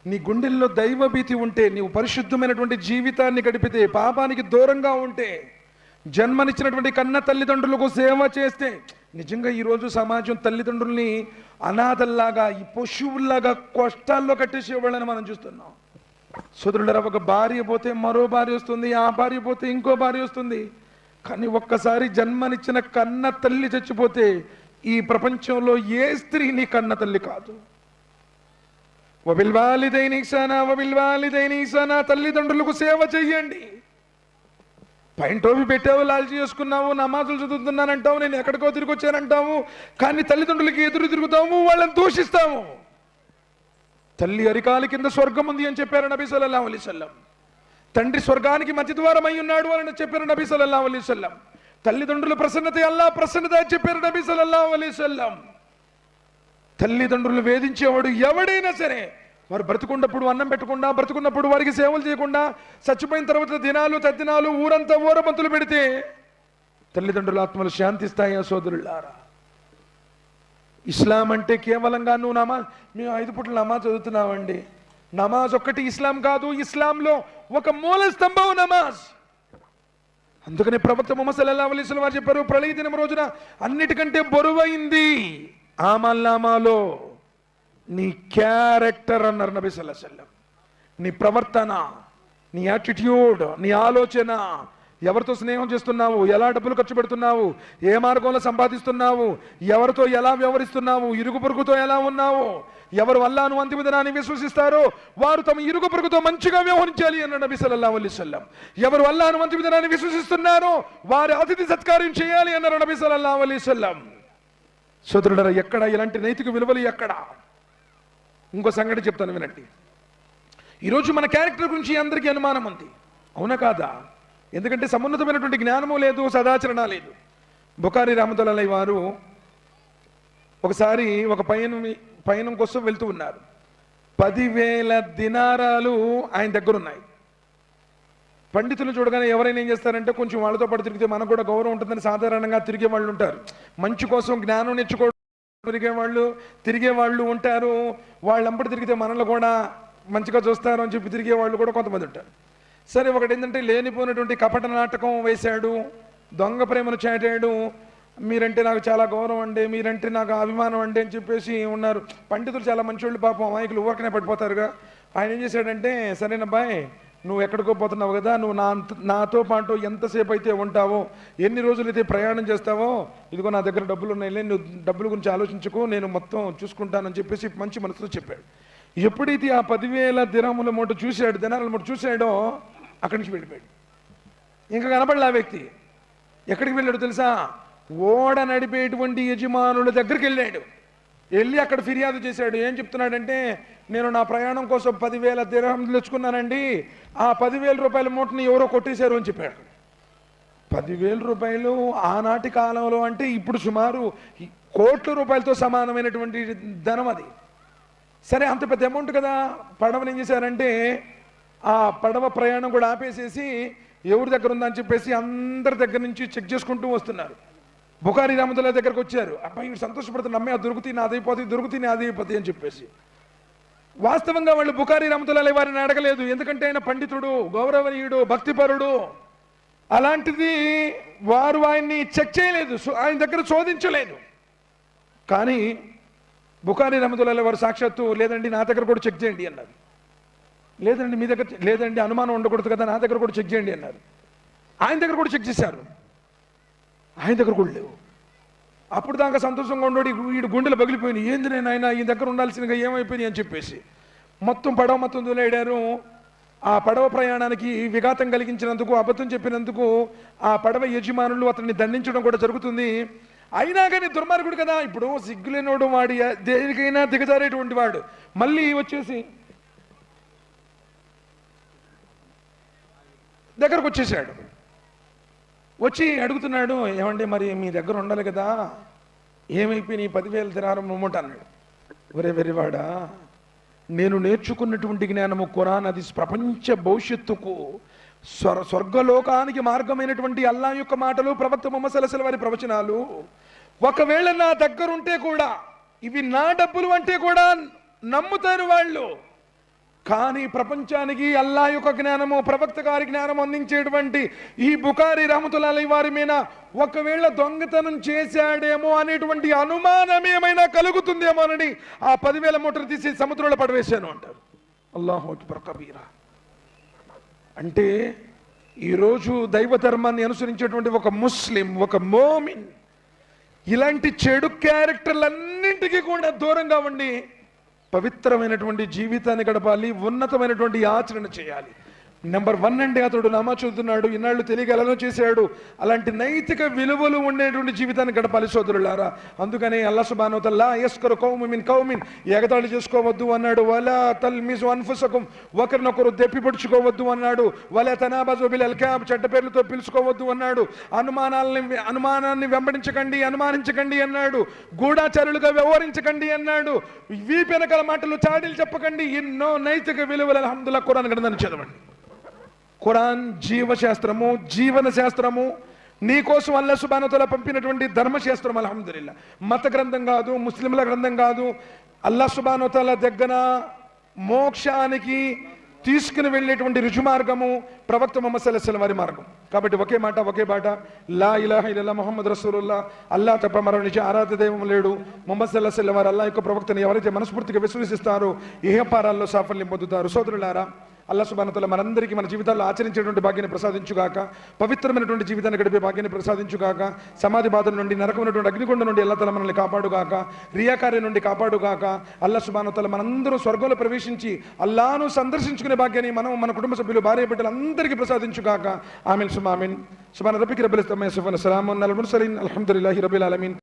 నీ గుండెల్లో దైవభీతి ఉంటే, నీవు పరిశుద్ధమైనటువంటి జీవితాన్ని గడిపితే, పాపానికి దూరంగా ఉంటే, జన్మనిచ్చినటువంటి కన్న తల్లిదండ్రులకు సేవ చేస్తే, నిజంగా ఈరోజు సమాజం తల్లిదండ్రుల్ని అనాథల్లాగా, ఈ పశువుల్లాగా కష్టాల్లో కట్టేసేవాళ్ళని మనం చూస్తున్నాం. సోదరులారా, ఒక భార్య పోతే మరో భార్య వస్తుంది, ఆ భార్య పోతే ఇంకో భార్య వస్తుంది. కానీ ఒక్కసారి జన్మనిచ్చిన కన్న తల్లి చచ్చిపోతే ఈ ప్రపంచంలో ఏ స్త్రీ నీ కన్న తల్లి కాదు. వబిల్వాలిదైని ఇహ్సానా, తల్లిదండ్రులకు సేవ చెయ్యండి. పైన టోపీ పెట్టావు, లాల్చి చేసుకున్నావు, నమాజులు చదువుతున్నానంటావు, నేను ఎక్కడికో తిరిగి వచ్చానంటావు, కానీ తల్లిదండ్రులకి ఎదురు తిరుగుతాము, వాళ్ళని దూషిస్తాము. తల్లి అరికాలి కింద స్వర్గం ఉంది అని చెప్పారు నబీ సల్లల్లాహు అలైహి వసల్లం. తండ్రి స్వర్గానికి మధ్య ద్వారం అయి ఉన్నాడు అని చెప్పారు నబీ సల్లల్లాహు అలైహి వసల్లం. తల్లిదండ్రుల ప్రసన్నత అల్లాహ్ ప్రసన్నత అని చెప్పారు నబీ సల్లల్లాహు అలైహి వసల్లం. తల్లిదండ్రులు వేధించేవాడు ఎవడైనా సరే, వారు బ్రతుకున్నప్పుడు అన్నం పెట్టకుండా, బ్రతుకున్నప్పుడు వారికి సేవలు చేయకుండా, చచ్చిపోయిన తర్వాత దినాలు తద్దినాలు ఊరంతా ఊరబంతులు పెడితే తల్లిదండ్రుల ఆత్మలు శాంతిస్తాయా సోదరులారా? ఇస్లాం అంటే కేవలంగా నువ్వు మేము 5 పూట్ల నమాజ్ చదువుతున్నామండి. నమాజ్ ఒక్కటి ఇస్లాం కాదు, ఇస్లాంలో ఒక మూల స్తంభం నమాజ్. అందుకని ప్రవక్త ముహమ్మద్ సల్లల్లాహు అలైహి వసల్లం వారు చెప్పారు, ప్రళయ దినం రోజున అన్నిటికంటే బరువైంది ఆమల్నామాలో నీ క్యారెక్టర్ అన్నారు నబీ సల్లల్లాహు అలైహి వసల్లం. నీ ప్రవర్తన, నీ యాటిట్యూడ్, నీ ఆలోచన, ఎవరితో స్నేహం చేస్తున్నావు, ఎలా డబ్బులు ఖర్చు పెడుతున్నావు, ఏ మార్గంలో సంపాదిస్తున్నావు, ఎవరితో ఎలా వ్యవహరిస్తున్నావు, ఇరుగు పొరుగుతో ఎలా ఉన్నావు, ఎవరు అల్లాహ్ను అంతిమ దినాన్ని విశ్వసిస్తారో వారు తమ ఇరుగు పొరుగుతో మంచిగా వ్యవహరించాలి అన్నాడు నబీ సల్లల్లాహు అలైహి వసల్లం. ఎవరు అల్లాహ్ను అంతిమ దినాన్ని విశ్వసిస్తున్నారో వారి అతిథి సత్కారం చేయాలి అన్నారు నబీ సల్లల్లాహు అలైహి వసల్లం. సోదరులారా, ఎక్కడ ఇలాంటి నైతిక విలువలు ఎక్కడ? ఇంకో సంగతి చెప్తాను వినండి. ఈరోజు మన క్యారెక్టర్ గురించి అందరికీ అనుమానం ఉంది, అవునా కాదా? ఎందుకంటే సమున్నతమైనటువంటి జ్ఞానము లేదు, సదాచరణ లేదు. బుఖారీ రహమతుల్లాహి వారు ఒకసారి ఒక పయనం కోసం వెళ్తూ ఉన్నారు. 10,000 దినారాలు ఆయన దగ్గర ఉన్నాయి. పండితులు చూడగానే ఎవరైనా ఏం చేస్తారంటే కొంచెం వాళ్ళతో పాటు తిరిగితే మనకు కూడా గౌరవం ఉంటుందని సాధారణంగా తిరిగే వాళ్ళు ఉంటారు. మంచి కోసం జ్ఞానం నేర్చుకోవడం తిరిగే వాళ్ళు ఉంటారు. వాళ్ళంపటి తిరిగితే మనల్ని కూడా మంచిగా చూస్తారు అని చెప్పి తిరిగే వాళ్ళు కూడా కొంతమంది ఉంటారు. సరే, ఒకటి ఏంటంటే లేనిపోయినటువంటి కపట నాటకం వేశాడు, దొంగ ప్రేమను చాటాడు. మీరంటే నాకు చాలా గౌరవం అండి, మీరంటే నాకు అభిమానం అండి అని చెప్పేసి ఉన్నారు. పండితులు చాలా మంచోళ్ళు, పాపం అమాయకులు ఊరకనే పడిపోతారుగా. ఆయన ఏం చేశాడంటే, సరేనబ్బాయి నువ్వు ఎక్కడికో పోతున్నావు కదా, నువ్వు నాతో పాటు ఎంతసేపు అయితే ఉంటావో, ఎన్ని రోజులు అయితే ప్రయాణం చేస్తావో, ఇదిగో నా దగ్గర డబ్బులు ఉన్నాయి, నువ్వు డబ్బుల గురించి ఆలోచించుకో, నేను మొత్తం చూసుకుంటానని చెప్పేసి మంచి మనసుతో చెప్పాడు. ఎప్పుడైతే ఆ 10,000 దినారాల మూట చూశాడో అక్కడి నుంచి వెళ్ళిపోయాడు. ఇంకా కనపడలే ఆ వ్యక్తి. ఎక్కడికి వెళ్ళాడు తెలుసా? ఓడ నడిపేటువంటి యజమానుల దగ్గరికి వెళ్ళాడు. వెళ్ళి అక్కడ ఫిర్యాదు చేశాడు. ఏం చెప్తున్నాడంటే, నేను నా ప్రయాణం కోసం 10,000 దిర్హంలు తెచ్చుకున్నానండి, ఆ 10,000 రూపాయల మూటని ఎవరో కొట్టేశారు అని చెప్పాడు. 10,000 రూపాయలు ఆనాటి కాలంలో అంటే ఇప్పుడు సుమారు కోట్ల రూపాయలతో సమానమైనటువంటి ధనం అది. సరే, అంత పెద్ద అమౌంట్ కదా. పడవని ఏం చేశారంటే ఆ పడవ ప్రయాణం కూడా ఆపేసేసి ఎవరి దగ్గర ఉందని చెప్పేసి అందరి దగ్గర నుంచి చెక్ చేసుకుంటూ వస్తున్నారు. బుఖారీ రహమతుల్లాహి దగ్గరకు వచ్చారు. అబ్బాయి సంతోషపడుతున్న అమ్మాయి దొరుకుతుంది నాదైపోతుంది అని చెప్పేసి. వాస్తవంగా వాళ్ళు బుఖారీ రహమతుల్లాహి వారిని అడగలేదు, ఎందుకంటే ఆయన పండితుడు, గౌరవనీయుడు, భక్తిపరుడు. అలాంటిది వారు ఆయన్ని చెక్ చేయలేదు, ఆయన దగ్గర శోధించలేదు. కానీ బుఖారీ రహమతుల్లాహి వారు సాక్షాత్తు, లేదండి నా దగ్గర కూడా చెక్ చేయండి అన్నారు. లేదండి మీ దగ్గర లేదండి, అనుమానం ఉండకూడదు కదా, నా దగ్గర కూడా చెక్ చేయండి అన్నారు. ఆయన దగ్గర కూడా చెక్ చేశారు, ఆయన దగ్గర కూడా లేవు. అప్పుడు దాకా సంతోషంగా ఉండోడు, వీడు గుండెలు పగిలిపోయినాయి, ఏంది నేను ఆయన ఈ దగ్గర ఉండాల్సినగా ఏమైపోయినాయి అని చెప్పేసి పడవ మొత్తం దూలేడారు. ఆ పడవ ప్రయాణానికి విఘాతం కలిగించినందుకు, అబద్ధం చెప్పినందుకు ఆ పడవ యజమానులు అతన్ని దండించడం కూడా జరుగుతుంది. అయినా కానీ దుర్మార్గుడు కదా, ఇప్పుడు సిగ్గులేనోడు, వాడి దేనికైనా దిగజారేటువంటి వాడు మళ్ళీ వచ్చేసి దగ్గరకు వచ్చేసాడు. వచ్చి అడుగుతున్నాడు, ఏమంటే మరి మీ దగ్గర ఉండాలి కదా, ఏమైపోయి 10,000 దినారం మూట అన్నాడు. ఒరే వెర్రివాడా, నేను నేర్చుకున్నటువంటి జ్ఞానము ఖురాన్, అది ప్రపంచ భవిష్యత్తుకు స్వర్గలోకానికి మార్గమైనటువంటి అల్లాహ్ యొక్క మాటలు, ప్రవక్త ముహమ్మద్ సల్లల్లాహు అలైహి వసల్లం వారి ప్రవచనాలు. ఒకవేళ నా దగ్గర ఉంటే కూడా, ఇవి నా డబ్బులు అంటే కూడా నమ్ముతారు వాళ్ళు. కానీ ప్రపంచానికి అల్లాహ్ యొక్క జ్ఞానము, ప్రవక్త గారి జ్ఞానం అందించేటువంటి ఈ బుఖారీ రహమతుల్లాహి వారి మీద ఒకవేళ దొంగతనం చేశాడేమో అనేటువంటి అనుమానం ఏమైనా కలుగుతుందేమోనని ఆ 10,000 మూటలు తీసి సముద్రంలో పడవేశాను అంటారు. అల్లాహు అక్బర్ కబీరా. అంటే ఈరోజు దైవ ధర్మాన్ని అనుసరించేటువంటి ఒక ముస్లిం, ఒక మోమిన్ ఇలాంటి చెడు క్యారెక్టర్లన్నింటికీ కూడా దూరంగా ఉండి పవిత్రమైనటువంటి జీవితాన్ని గడపాలి, ఉన్నతమైనటువంటి ఆచరణ చేయాలి. నెంబర్ 1 అండి, అతడు నమాజ్ చదువుతున్నాడు, ఇన్నాళ్ళు తెలియక ఎలానో చేశాడు. అలాంటి నైతిక విలువలు ఉండేటువంటి జీవితాన్ని గడపాలి సోదరులారా. అందుకని అల్లాహ్ సుబ్హానహు వ తఆలా యస్కరు కౌము మిన్ కౌమిన్, ఎగతాళి చేసుకోవద్దు అన్నాడు. వలా తల్మిజు అన్ఫుసకుం, ఒకరినొకరు దెప్పిపడుచుకోవద్దు అన్నాడు. వలా తనాబజు బిల్ అల్కాబ్, చెడ్డ పేర్లతో పిలుచుకోవద్దు అన్నాడు. అనుమానాన్ని వెంబడించకండి, అనుమానించకండి అన్నాడు. గూఢాచారులుగా వ్యవహరించకండి అన్నాడు. వీపెనకల మాటలు చాడీలు చెప్పకండి. ఎన్నో నైతిక విలువలు అల్హమ్దులిల్లాహ్ ఖురాన్ గ్రంథాన్ని చదవండి. ఖురాన్ జీవశాస్త్రము, జీవన శాస్త్రము, నీకోసం అల్లాహ్ సుబ్హానహు వ తఆలా పంపినటువంటి ధర్మశాస్త్రం. అల్హమ్దులిల్లాహ్ మత గ్రంథం కాదు, ముస్లింల గ్రంథం కాదు. అల్లాహ్ సుబ్హానహు వ తఆలా దగ్గర మోక్షానికి తీసుకుని వెళ్ళేటువంటి రుజుమార్గము ప్రవక్త ముహమ్మద్ సల్లల్లాహు అలైహి వసల్లం వారి మార్గం. కాబట్టి ఒకే మాట, ఒకే బాట, లా ఇలాహా ఇల్లల్లాహ్ ముహమ్మద్ రసూలుల్లాహ్, అల్లాహ్ తప్ప మరో నిజ ఆరాధ్య దైవం లేడు. ముహమ్మద్ సల్లల్లాహు అలైహి వసల్లం వారు అల్లాహ్ యొక్క ప్రవక్తని ఎవరైతే మనస్ఫూర్తిగా విశ్వసిస్తారో ఇహపారాల్లో సాఫల్యం పొందుతారు. సోదరులారా, అల్లాహ్ సుబ్హానహు వ తఆలా మనందరికీ మన జీవితాల్లో ఆచరించేటువంటి భాగ్యాన్ని ప్రసాదించుగాక, పవిత్రమైనటువంటి జీవితాన్ని గడిపే భాగ్యాన్ని ప్రసాదించుగాక, సమాధి బాధల నుండి, నరకమైనటువంటి అగ్నికొండ నుండి అల్లాహ్ తఆలా మనల్ని కాపాడుగాక, రియాకార్యం నుండి కాపాడుగాక. అల్లాహ్ సుబ్హానహు వ తఆలా మనందరూ స్వర్గంలో ప్రవేశించి అల్లాహ్ను సందర్శించుకునే భాగ్యాన్ని మనం, మన కుటుంబ సభ్యులు, భార్య బిడ్డలు అందరికీ ప్రసాదించుగాక. ఆమీన్ సుమా ఆమీన్. సుబ్హాన రబ్బిక రబ్బిల్ ఇజ్జతి అమ్మా యసిఫూన్, సలామున్ అలల్ ముర్సలీన్, అల్హమ్దులిల్లాహి రబ్బిల్ ఆలమీన్.